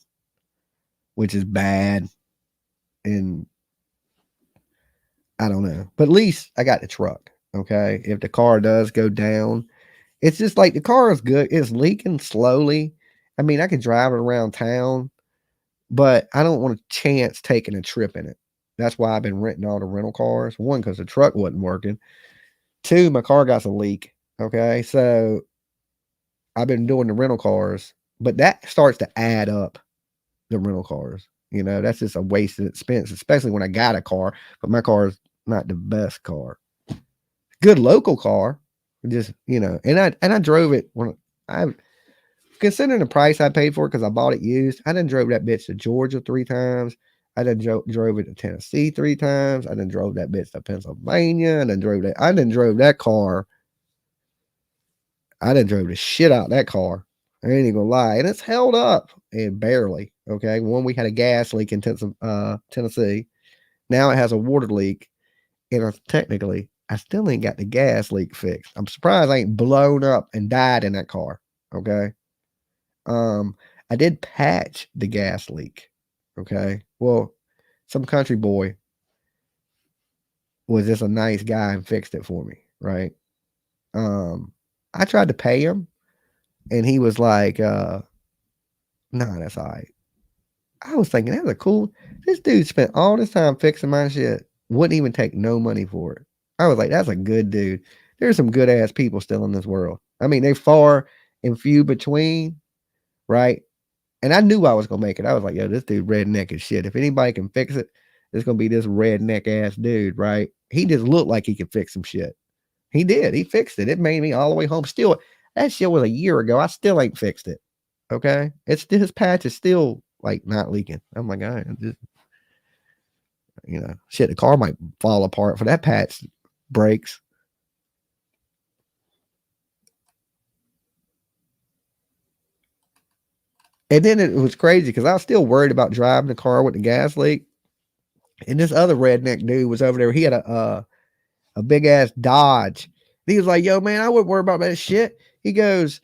Speaker 1: which is bad. And I don't know. But at least I got the truck. Okay. If the car does go down, it's just like the car is good. It's leaking slowly. I mean, I could drive it around town, but I don't want a chance taking a trip in it. That's why I've been renting all the rental cars. One, because the truck wasn't working. Two, my car got a leak. Okay. So I've been doing the rental cars, but that starts to add up the rental cars. That's just a wasted expense, especially when I got a car, but my car is not the best car. Good local car. Just, and I drove it when I considering the price I paid for it because I bought it used. I done drove that bitch to Georgia 3 times. I done drove it to Tennessee 3 times. I done drove that bitch to Pennsylvania. I done drove that car. I done drove the shit out of that car. I ain't even gonna lie. And it's held up. And barely. Okay. One, we had a gas leak in Tennessee. Now it has a water leak. And technically, I still ain't got the gas leak fixed. I'm surprised I ain't blown up and died in that car. Okay. I did patch the gas leak. Okay. Well, some country boy was just a nice guy and fixed it for me. Right. I tried to pay him and he was like, nah, that's all right. I was thinking that was a cool. This dude spent all this time fixing my shit. Wouldn't even take no money for it. I was like, that's a good dude. There's some good ass people still in this world. I mean, they far and few between, right? And I knew I was gonna make it. I was like, yo, this dude redneck as shit. If anybody can fix it, It's gonna be this redneck ass dude, right? He just looked like he could fix some shit. He did. He fixed it. It made me all the way home. Still, that shit was a year ago. I still ain't fixed it. Okay, it's still, his patch is still like not leaking. I'm like, I just, shit. The car might fall apart for that patch breaks. And then it was crazy because I was still worried about driving the car with the gas leak. And this other redneck dude was over there. He had a big ass Dodge. He was like, "Yo, man, I wouldn't worry about that shit." He goes,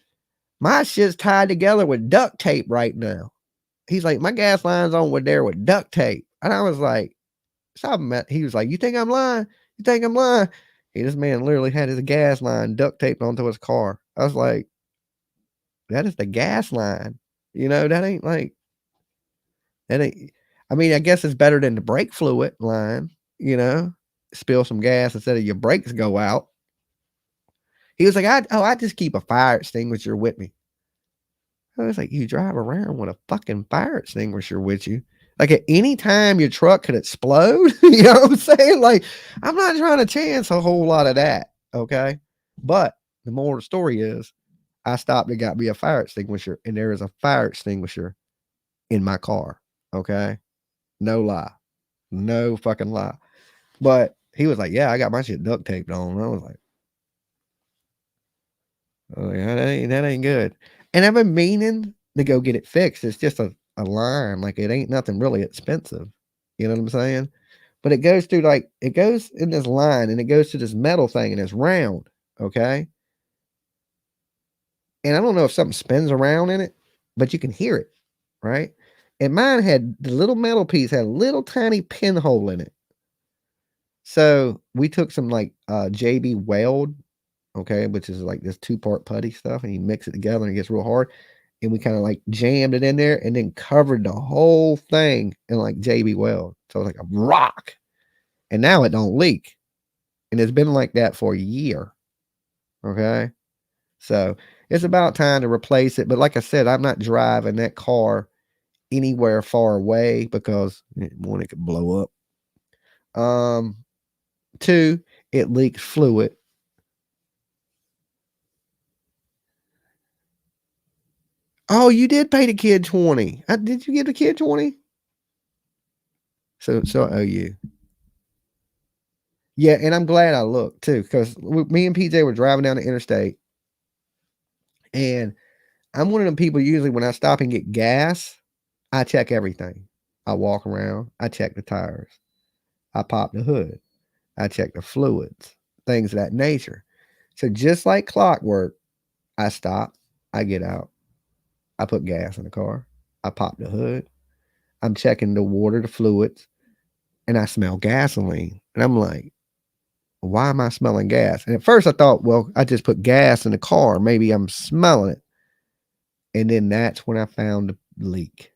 Speaker 1: "My shit's tied together with duct tape right now." He's like, "My gas line's on with there with duct tape." And I was like, "Stop him." He was like, "You think I'm lying? You think I'm lying?" Hey, this man literally had his gas line duct taped onto his car. I was like, "That is the gas line. That ain't like that ain't." I mean, I guess it's better than the brake fluid line. Spill some gas instead of your brakes go out. He was like, I just keep a fire extinguisher with me. I was like, you drive around with a fucking fire extinguisher with you. Like at any time your truck could explode. You know what I'm saying? Like, I'm not trying to chance a whole lot of that. Okay. But the moral of the story is I stopped and got me a fire extinguisher, and there is a fire extinguisher in my car. Okay. No lie. No fucking lie. But he was like, yeah, I got my shit duct taped on. I was like, oh, yeah, that ain't good. And I've been meaning to go get it fixed. It's just a line. Like it ain't nothing really expensive. You know what I'm saying? But it goes through it goes in this line and it goes to this metal thing and it's round. Okay. And I don't know if something spins around in it, but you can hear it. Right. And mine had the little metal piece had a little tiny pinhole in it. So we took some JB weld, okay, which is like this 2-part putty stuff, and you mix it together and it gets real hard. And we kind of jammed it in there and then covered the whole thing in JB weld. So it's like a rock. And now it don't leak. And it's been like that for a year. Okay. So it's about time to replace it. But like I said, I'm not driving that car anywhere far away because one, it could blow up. Two, it leaks fluid. Oh, you did pay the kid 20. Did you give the kid 20? So I owe you. Yeah, and I'm glad I looked too, because me and PJ were driving down the interstate, and I'm one of them people usually when I stop and get gas, I check everything. I walk around, I check the tires, I pop the hood, I check the fluids, things of that nature. So just like clockwork, I stop, I get out, I put gas in the car, I pop the hood, I'm checking the water, the fluids, and I smell gasoline. And I'm like, why am I smelling gas? And at first I thought, well, I just put gas in the car. Maybe I'm smelling it. And then that's when I found the leak.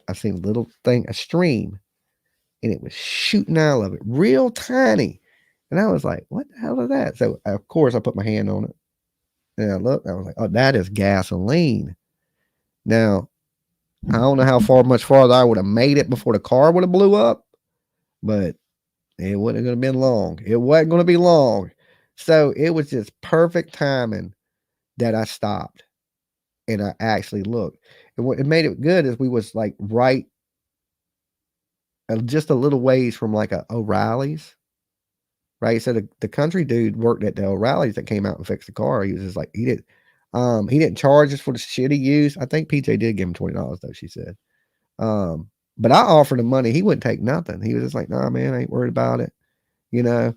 Speaker 1: I seen a little thing, a stream, and it was shooting out of it, real tiny. And I was like, what the hell is that? So, of course, I put my hand on it. And I looked, I was like, oh, that is gasoline. Now, I don't know how much farther I would have made it before the car would have blew up, but it wasn't going to be long. It wasn't going to be long. So it was just perfect timing that I stopped and I actually looked. And what it made it good is we was right just a little ways from a O'Reilly's, right? So the country dude worked at the O'Reilly's that came out and fixed the car. He was just he didn't charge us for the shit he used. I think PJ did give him $20 though, she said. But I offered him money. He wouldn't take nothing. He was just like, nah, man, I ain't worried about it. You know?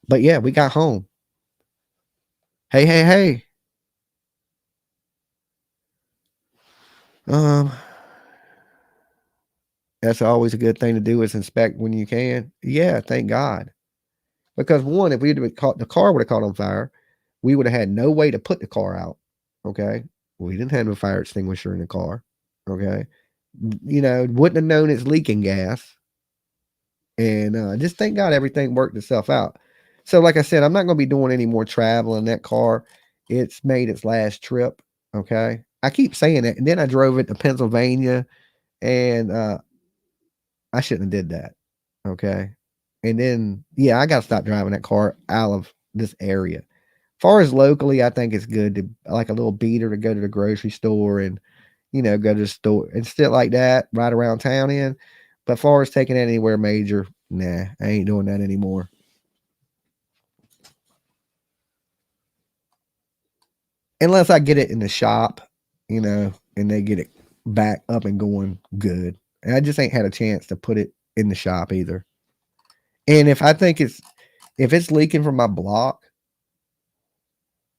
Speaker 1: But yeah, we got home. Hey, hey, hey. That's always a good thing to do is inspect when you can. Yeah, thank God. Because one, if we'd have caught the car would have caught on fire, we would have had no way to put the car out. Okay. We didn't have a fire extinguisher in the car. Okay. Wouldn't have known it's leaking gas. And just thank God everything worked itself out. So, like I said, I'm not going to be doing any more travel in that car. It's made its last trip. Okay. I keep saying it. And then I drove it to Pennsylvania and I shouldn't have did that. Okay. And then, yeah, I got to stop driving that car out of this area. Far as locally, I think it's good to like a little beater to go to the grocery store and, go to the store and stuff like that, right around town in. But far as taking it anywhere major, nah, I ain't doing that anymore. Unless I get it in the shop, and they get it back up and going good. And I just ain't had a chance to put it in the shop either. And if it's leaking from my block,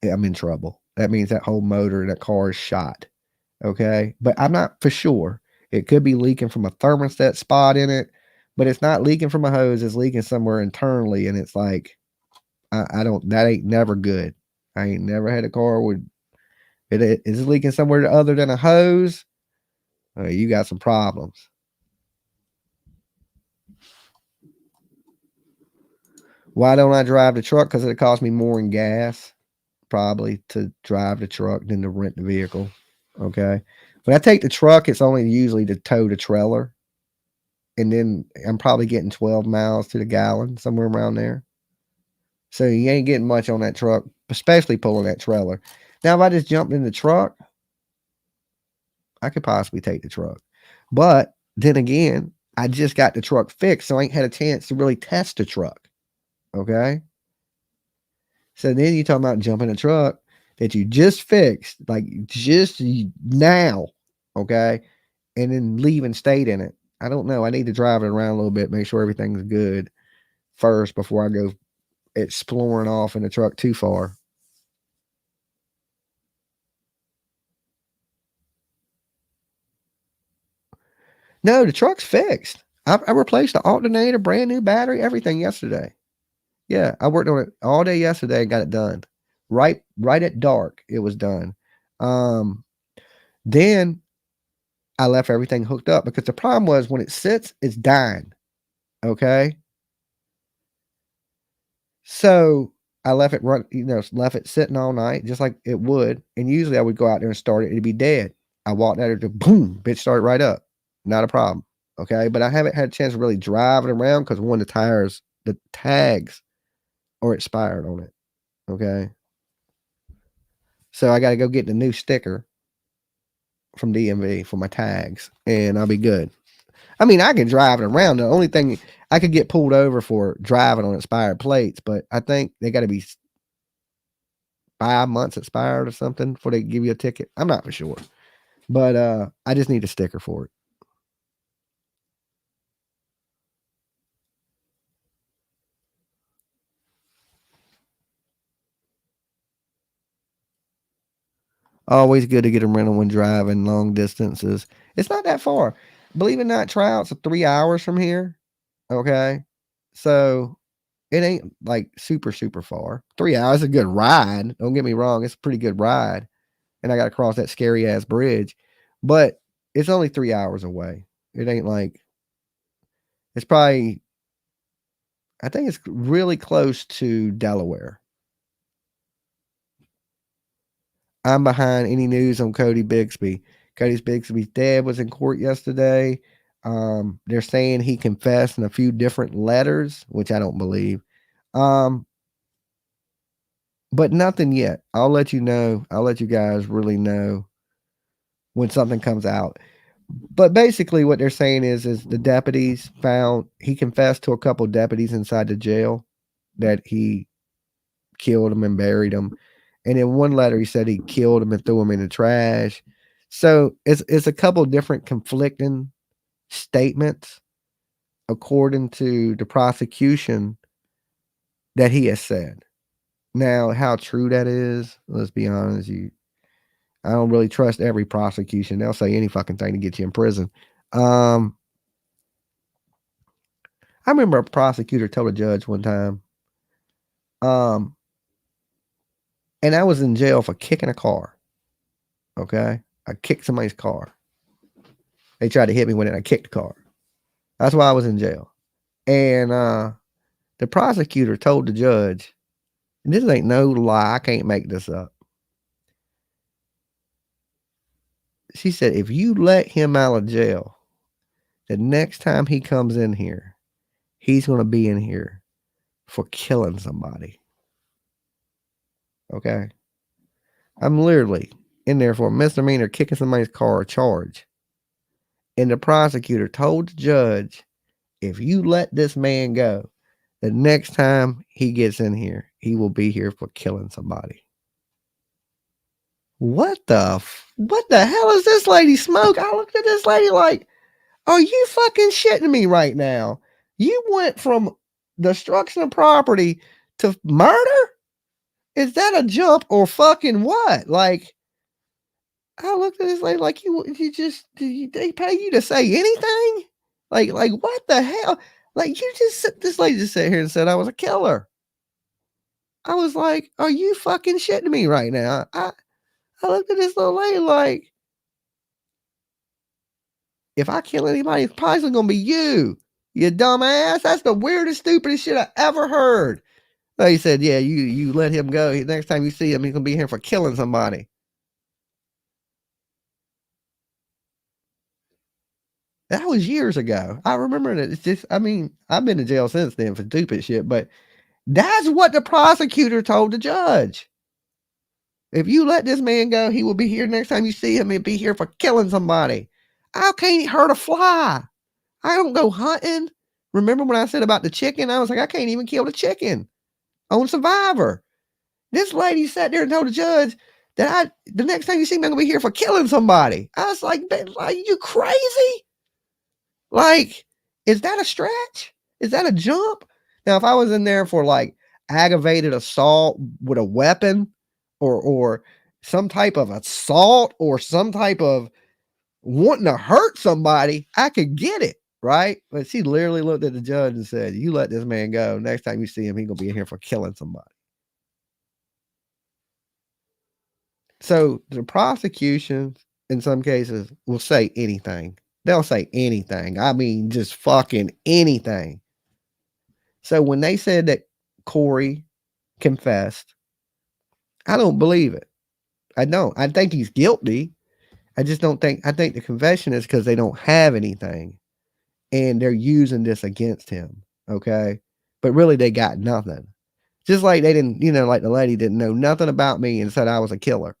Speaker 1: I'm in trouble. That means that whole motor in that car is shot. Okay. But I'm not for sure. It could be leaking from a thermostat spot in it, but it's not leaking from a hose. It's leaking somewhere internally. And it's like, I don't, that ain't never good. I ain't never had a car with it is leaking somewhere other than a hose. You got some problems. Why don't I drive the truck? Because it costs me more in gas, probably, to drive the truck than to rent the vehicle. Okay. When I take the truck, it's only usually to tow the trailer. And then I'm probably getting 12 miles to the gallon, somewhere around there. So you ain't getting much on that truck, especially pulling that trailer. Now, if I just jumped in the truck, I could possibly take the truck. But then again, I just got the truck fixed, so I ain't had a chance to really test the truck. Okay. So then you talking about jumping a truck that you just fixed, like just now. Okay. And then leave and stayed in it. I don't know. I need to drive it around a little bit, make sure everything's good first before I go exploring off in the truck too far. No, the truck's fixed. I replaced the alternator, brand new battery, everything yesterday. Yeah, I worked on it all day yesterday and got it done. Right at dark, it was done. Um, then I left everything hooked up because the problem was when it sits, it's dying. Okay. So I left it left it sitting all night, just like it would. And usually I would go out there and start it, it'd be dead. I walked out there, boom, bitch started right up. Not a problem. Okay. But I haven't had a chance to really drive it around because one of the tags are expired on it. Okay. So I got to go get the new sticker from DMV for my tags and I'll be good. I mean, I can drive it around. The only thing I could get pulled over for driving on expired plates, but I think they got to be 5 months expired or something before they give you a ticket. I'm not for sure, but I just need a sticker for it. Always good to get a rental when driving long distances. It's not that far. Believe it or not, Trout's 3 hours from here. Okay, so it ain't like super super far. 3 hours is a good ride. Don't get me wrong; it's a pretty good ride. And I got to cross that scary ass bridge, but it's only 3 hours away. It ain't like it's probably. I think it's really close to Delaware. I'm behind any news on Cody Bixby. Cody Bixby's dad was in court yesterday. They're saying he confessed in a few different letters, which I don't believe. Um, but nothing yet. I'll let you know. I'll let you guys really know when something comes out. But basically, what they're saying is the deputies found he confessed to a couple deputies inside the jail that he killed him and buried him. And in one letter, he said he killed him and threw him in the trash. So it's a couple different conflicting statements according to the prosecution that he has said. Now, how true that is, let's be honest, I don't really trust every prosecution. They'll say any fucking thing to get you in prison. Um, I remember a prosecutor told a judge one time, um, and I was in jail for kicking a car. Okay. I kicked somebody's car. They tried to hit me with it. I kicked the car. That's why I was in jail. And the prosecutor told the judge, and this ain't no lie, I can't make this up. She said, if you let him out of jail, The next time he comes in here, he's going to be in here for killing somebody. Okay? I'm literally in there for a misdemeanor kicking somebody's car charge. And the prosecutor told the judge, if you let this man go, the next time he gets in here, he will be here for killing somebody. What the hell is this lady smoke? I looked at this lady like, are you fucking shitting me right now? You went from destruction of property to murder? Is that a jump or fucking what? Like, I looked at this lady like they pay you to say anything? Like what the hell? Like this lady just sat here and said I was a killer. I was like, are you fucking shitting me right now? I looked at this little lady like, if I kill anybody, it's probably gonna be you, you dumbass. That's the weirdest, stupidest shit I ever heard. So he said, yeah, you let him go. Next time you see him, he's gonna be here for killing somebody. That was years ago. I remember that. It's just, I mean, I've been to jail since then for stupid shit, but that's what the prosecutor told the judge. If you let this man go, he will be here next time you see him. He'll be here for killing somebody. I can't hurt a fly. I don't go hunting. Remember when I said about the chicken? I was like, I can't even kill the chicken on Survivor. This lady sat there and told the judge that the next time you see me, I'm gonna be here for killing somebody. I was like, you crazy? Like, is that a stretch? Is that a jump? Now, if I was in there for like aggravated assault with a weapon or some type of assault or some type of wanting to hurt somebody, I could get it, right? But she literally looked at the judge and said, you let this man go. Next time you see him, he's gonna be in here for killing somebody. So the prosecutions in some cases will say anything. They'll say anything. I mean, just fucking anything. So when they said that Corey confessed, I don't believe it. I don't. I think he's guilty. I just don't think. I think the confession is because they don't have anything, and they're using this against him. Okay, but really they got nothing. Just like they didn't, like the lady didn't know nothing about me and said I was a killer.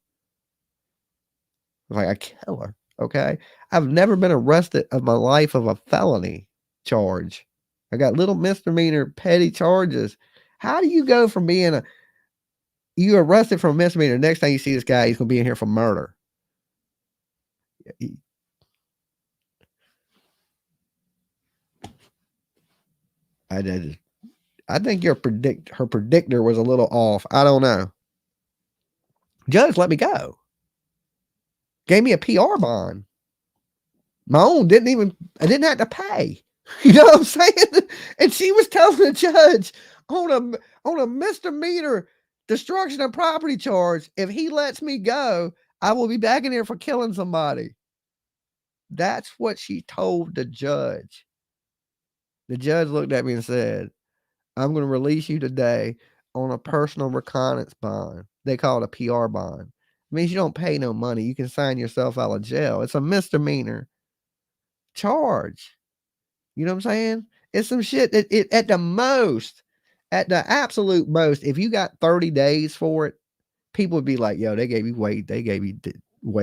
Speaker 1: Like a killer. Okay, I've never been arrested of my life of a felony charge. I got little misdemeanor petty charges. How do you go from being you arrested for a misdemeanor? Next time you see this guy, he's gonna be in here for murder. I think her predictor was a little off. I don't know. Judge let me go. Gave me a PR bond. My own I didn't have to pay. You know what I'm saying? And she was telling the judge on a misdemeanor destruction of property charge, if he lets me go, I will be back in here for killing somebody. That's what she told the judge. The judge looked at me and said, I'm going to release you today on a personal reconnaissance bond. They call it a PR bond. It means you don't pay no money. You can sign yourself out of jail. It's a misdemeanor charge. You know what I'm saying? It's some shit that at the absolute most, if you got 30 days for it, people would be like, yo, they gave you way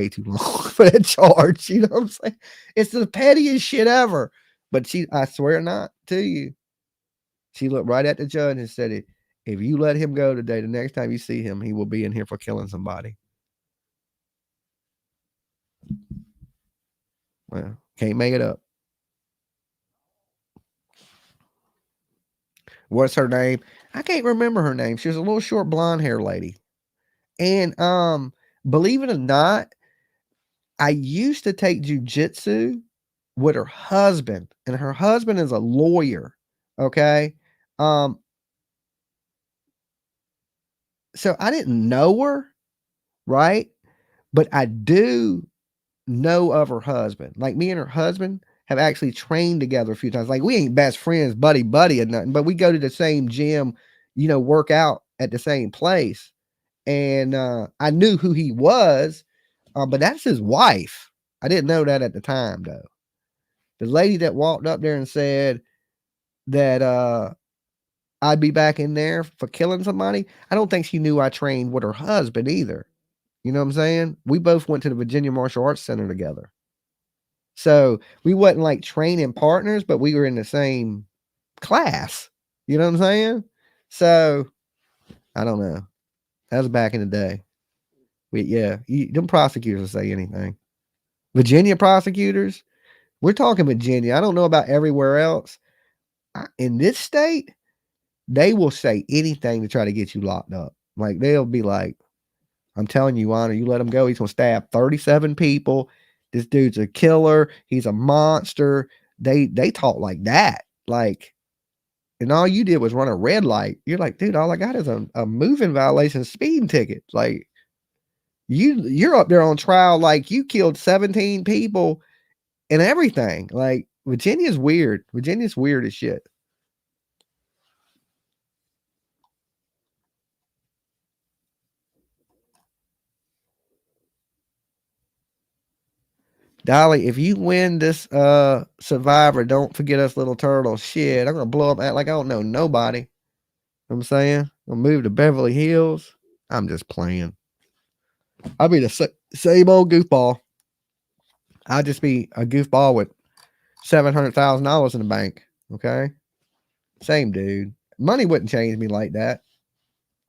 Speaker 1: too long for that charge. You know what I'm saying? It's the pettiest shit ever. But I swear not to you, she looked right at the judge and said, if you let him go today, the next time you see him, he will be in here for killing somebody. Well, can't make it up. What's her name? I can't remember her name. She was a little short blonde hair lady. And believe it or not, I used to take jujitsu with her husband, and her husband is a lawyer. Okay. So I didn't know her, right? But I do know of her husband. Like me and her husband have actually trained together a few times. Like we ain't best friends, buddy or nothing, but we go to the same gym, work out at the same place. And I knew who he was, but that's his wife. I didn't know that at the time though. The lady that walked up there and said that I'd be back in there for killing somebody, I don't think she knew I trained with her husband either. You know what I'm saying? We both went to the Virginia Martial Arts Center together. So we wasn't like training partners, but we were in the same class. You know what I'm saying? So I don't know. That was back in the day. Yeah, them prosecutors will say anything. Virginia prosecutors, we're talking Virginia. I don't know about everywhere else. In this state, they will say anything to try to get you locked up. Like they'll be like, I'm telling you, Honor, you let him go. He's gonna stab 37 people. This dude's a killer. He's a monster. They talk like that. Like, and all you did was run a red light. You're like, dude, all I got is a moving violation speeding ticket. Like, you're up there on trial like you killed 17 people and everything. Like, Virginia's weird. Virginia's weird as shit. Dolly, if you win this Survivor, don't forget us little turtles. Shit, I'm gonna blow up act like I don't know nobody. You know what I'm saying? I'll move to Beverly Hills. I'm just playing. I'll be the same old goofball. I'll just be a goofball with $700,000 in the bank. Okay, same dude. Money wouldn't change me like that.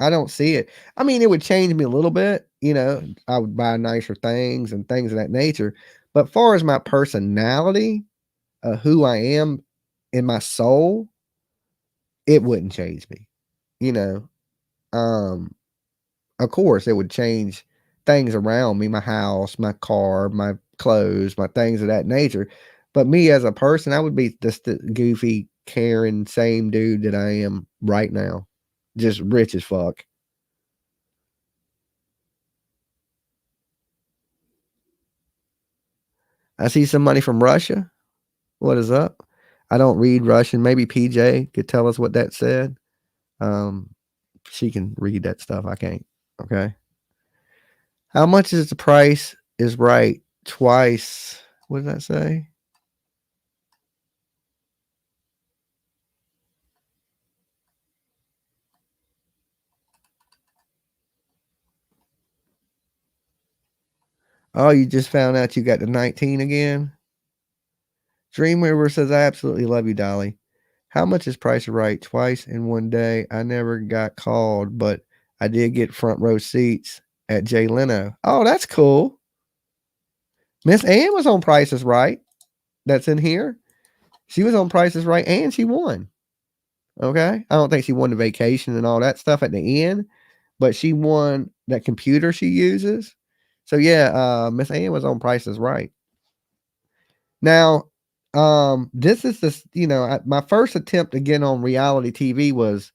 Speaker 1: I don't see it. I mean, it would change me a little bit. You know, I would buy nicer things and things of that nature. But far as my personality, who I am in my soul, it wouldn't change me. You know, of course, it would change things around me, my house, my car, my clothes, my things of that nature. But me as a person, I would be just the goofy, caring, same dude that I am right now, just rich as fuck. I see somebody from Russia. What is up? I don't read Russian. Maybe PJ could tell us what that said. Um, she can read that stuff. I can't. Okay. How much is the price is right twice? What did that say? Oh, you just found out you got the 19 again? Dreamweaver says, I absolutely love you, Dolly. How much is Price Right? Twice in one day. I never got called, but I did get front row seats at Jay Leno. Oh, that's cool. Miss Ann was on Prices Right. That's in here. She was on Prices Right and she won. Okay. I don't think she won the vacation and all that stuff at the end, but she won that computer she uses. So yeah, Miss Ann was on Prices Right. Now, this is this, my first attempt to get on reality TV was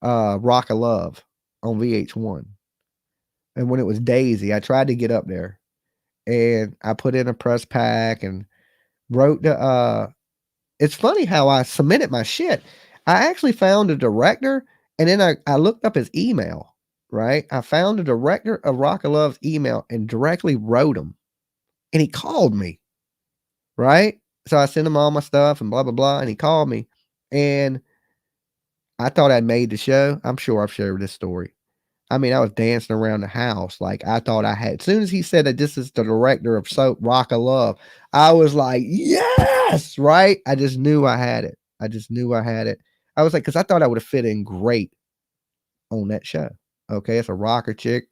Speaker 1: Rock of Love on VH1. And when it was Daisy, I tried to get up there and I put in a press pack and wrote the it's funny how I submitted my shit. I actually found a director and then I looked up his email, right? I found the director of Rock of Love's email and directly wrote him. And he called me, right? So I sent him all my stuff and blah blah blah. And he called me. And I thought I'd made the show. I'm sure I've shared this story. I mean, I was dancing around the house like I thought I had. As soon as he said that this is the director of Soap Rock of Love, I was like, yes, right? I just knew I had it. I just knew I had it. I was like, because I thought I would have fit in great on that show. Okay, it's a rocker chick.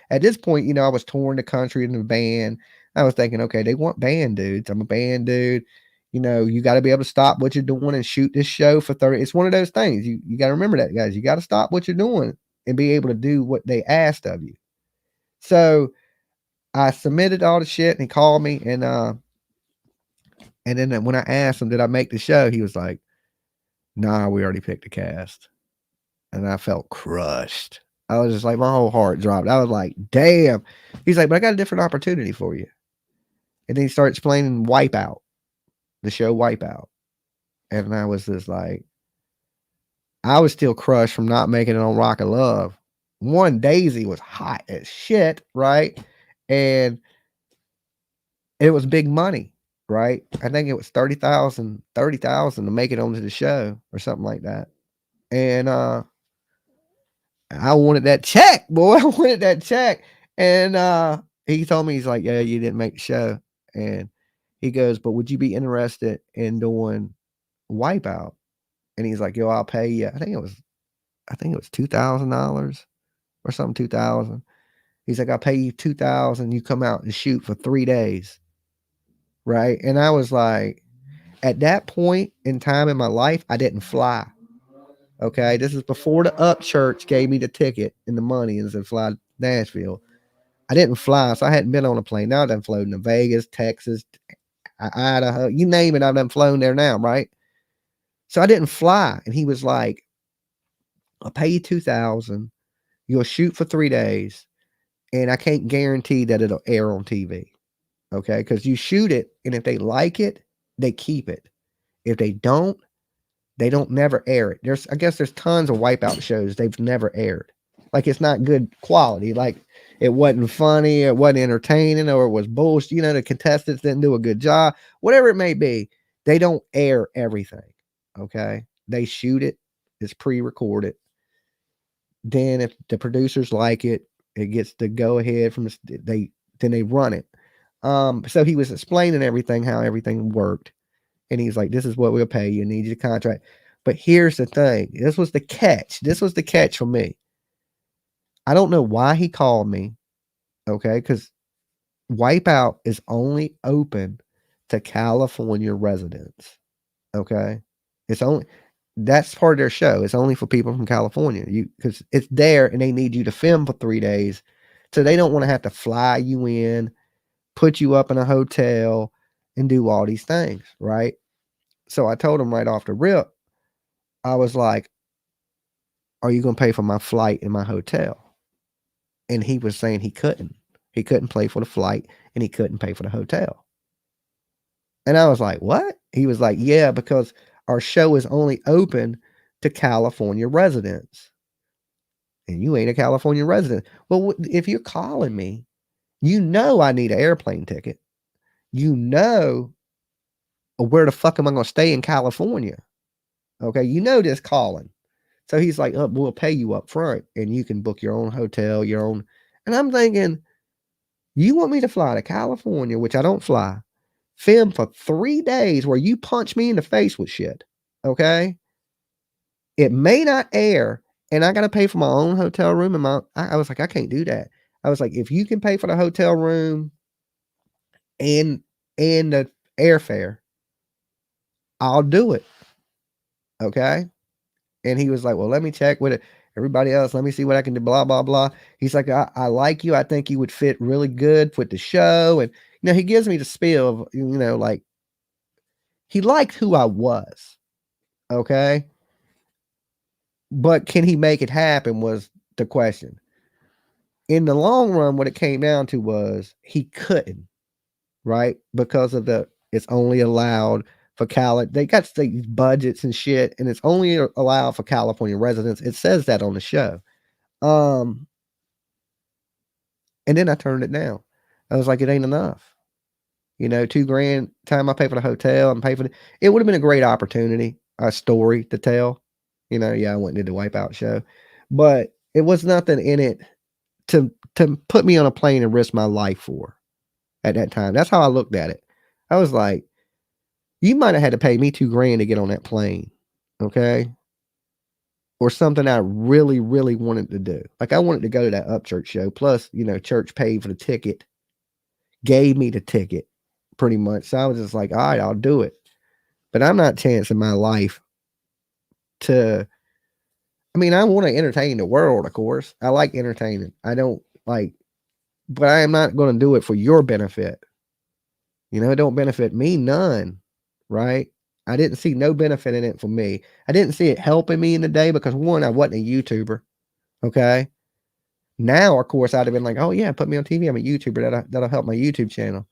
Speaker 1: At this point, I was touring the country in the band. I was thinking, okay, they want band dudes. I'm a band dude. You got to be able to stop what you're doing and shoot this show for 30. It's one of those things. You got to remember that, guys. You got to stop what you're doing and be able to do what they asked of you. So I submitted all the shit and he called me and then when I asked him, did I make the show? He was like, nah, we already picked the cast. And I felt crushed. I was just like, my whole heart dropped. I was like, damn. He's like, but I got a different opportunity for you. And then he started explaining Wipeout, the show Wipeout. And I was just like, I was still crushed from not making it on Rock of Love. One, Daisy was hot as shit, right? And it was big money. right? I think it was 30,000 to make it onto the show or something like that. And I wanted that check, boy. I wanted that check. And he told me, he's like, yeah, you didn't make the show. And he goes, but would you be interested in doing Wipeout? And he's like, yo, I'll pay you. I think it was $2,000 or something, 2,000. He's like, I'll pay you 2,000. You come out and shoot for 3 days. Right. And I was like, at that point in time in my life, I didn't fly. Okay. This is before the Up Church gave me the ticket and the money and said, fly to Nashville. I didn't fly. So I hadn't been on a plane. Now I've done flown to Vegas, Texas, Idaho, you name it. I've done flown there now. Right. So I didn't fly. And he was like, I'll pay you 2,000. You'll shoot for 3 days. And I can't guarantee that it'll air on TV. Okay. Because you shoot it. And if they like it, they keep it. If they don't never air it. I guess there's tons of Wipeout shows they've never aired. Like it's not good quality. Like it wasn't funny, it wasn't entertaining, or it was bullshit. You know, the contestants didn't do a good job. Whatever it may be, they don't air everything. Okay. They shoot it, it's pre-recorded. Then if the producers like it, it gets the go ahead from then they run it. So he was explaining everything, how everything worked. And he's like, this is what we'll pay you. Need your contract. But here's the thing. This was the catch. This was the catch for me. I don't know why he called me. Okay. Because Wipeout is only open to California residents. Okay. That's part of their show. It's only for people from California. Because it's there and they need you to film for 3 days. So they don't want to have to fly you in, put you up in a hotel, and do all these things. Right. So I told him right off the rip, I was like, are you going to pay for my flight and my hotel? And he was saying he couldn't. He couldn't pay for the flight and he couldn't pay for the hotel. And I was like, what? He was like, yeah, because our show is only open to California residents. And you ain't a California resident. Well, if you're calling me, you know I need an airplane ticket. You know where the fuck am I going to stay in California? Okay, you know this calling. So he's like, oh, we'll pay you up front and you can book your own hotel, your own. And I'm thinking, you want me to fly to California, which I don't fly, film for 3 days where you punch me in the face with shit. Okay. It may not air and I got to pay for my own hotel room. And I was like, I can't do that. I was like, if you can pay for the hotel room and the airfare, I'll do it. Okay. And he was like, well, let me check with everybody else. Let me see what I can do, blah, blah, blah. He's like, I like you. I think you would fit really good with the show. And, he gives me the spiel of, like, he liked who I was. Okay. But can he make it happen was the question. In the long run, what it came down to was he couldn't, right? Because of it's only allowed for they got these budgets and shit, and it's only allowed for California residents. It says that on the show. And then I turned it down. I was like, it ain't enough. $2,000 time I pay for the hotel and pay for it would have been a great opportunity, a story to tell. Yeah, I went and did the Wipeout show, but it was nothing in it to put me on a plane and risk my life for at that time. That's how I looked at it. I was like, you might have had to pay me $2,000 to get on that plane. Okay. Or something I really, really wanted to do. Like I wanted to go to that Up Church show. Plus, church paid for the ticket, gave me the ticket pretty much. So I was just like, all right, I'll do it. But I'm not chancing my life I want to entertain the world, of course. I like entertaining. I don't like, but I am not going to do it for your benefit. It don't benefit me none, right? I didn't see no benefit in it for me. I didn't see it helping me in the day because one, I wasn't a YouTuber. Okay. Now, of course, I'd have been like, oh yeah, put me on TV. I'm a YouTuber. That'll help my YouTube channel.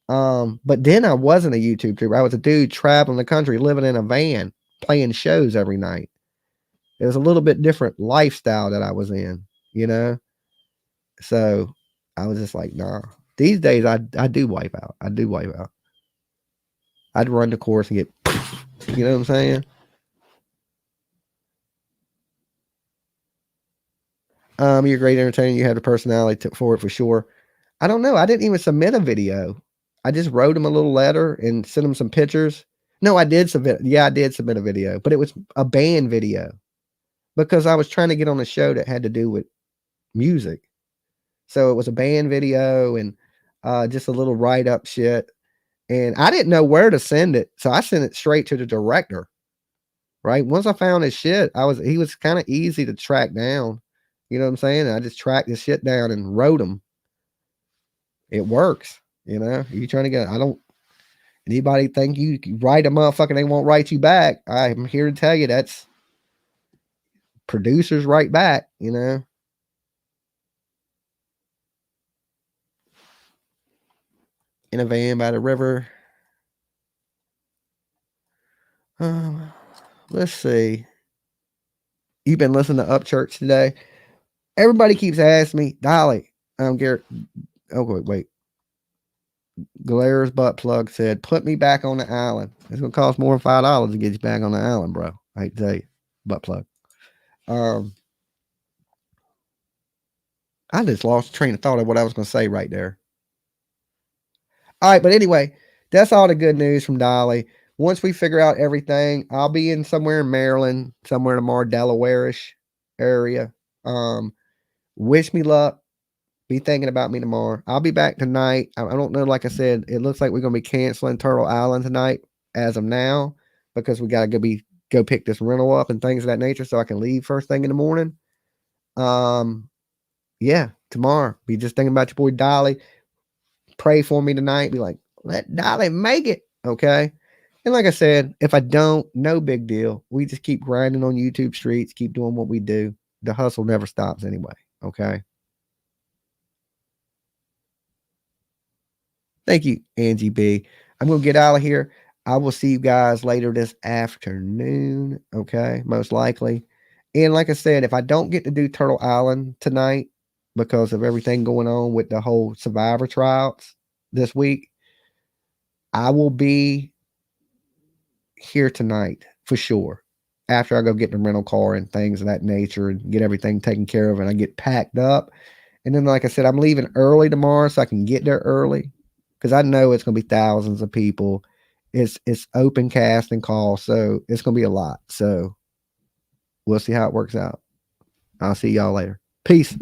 Speaker 1: But then I wasn't a YouTuber. I was a dude traveling the country, living in a van, playing shows every night. It was a little bit different lifestyle that I was in, So I was just like, nah. These days I do Wipeout. I do Wipeout. I'd run the course and get, you know what I'm saying? You're a great entertainer. You have the personality for it for sure. I don't know. I didn't even submit a video. I just wrote him a little letter and sent him some pictures. No, I did submit. Yeah, I did submit a video, but it was a band video because I was trying to get on a show that had to do with music. So it was a band video and just a little write up shit. And I didn't know where to send it, so I sent it straight to the director. Right. Once I found his shit, he was kind of easy to track down. You know what I'm saying? And I just tracked his shit down and wrote him. It works. You know, you trying to get, I don't, anybody think you write a motherfucker, they won't write you back. I'm here to tell you that's producers write back, you know. In a van by the river. Let's see. You've been listening to Upchurch today? Everybody keeps asking me, Dolly, Garrett. Oh, wait. Galera's butt plug said, put me back on the island. It's going to cost more than $5 to get you back on the island, bro. I hate to tell you. Butt plug. I just lost train of thought of what I was going to say right there. All right, but anyway, that's all the good news from Dolly. Once we figure out everything, I'll be in somewhere in Maryland, somewhere in the more Delaware-ish area. Wish me luck. Be thinking about me tomorrow. I'll be back tonight. I don't know. Like I said, it looks like we're going to be canceling Turtle Island tonight as of now because we got to go pick this rental up and things of that nature so I can leave first thing in the morning. Yeah, tomorrow. Be just thinking about your boy Dolly. Pray for me tonight. Be like, let Dolly make it. Okay. And like I said, if I don't, no big deal. We just keep grinding on YouTube streets, keep doing what we do. The hustle never stops anyway. Okay. Thank you, Angie B. I'm going to get out of here. I will see you guys later this afternoon. Okay. Most likely. And like I said, if I don't get to do Turtle Island tonight because of everything going on with the whole Survivor trials this week, I will be here tonight for sure. After I go get the rental car and things of that nature and get everything taken care of and I get packed up. And then, like I said, I'm leaving early tomorrow so I can get there early because I know it's going to be thousands of people. It's open cast and call, so it's going to be a lot. So we'll see how it works out. I'll see y'all later. Peace.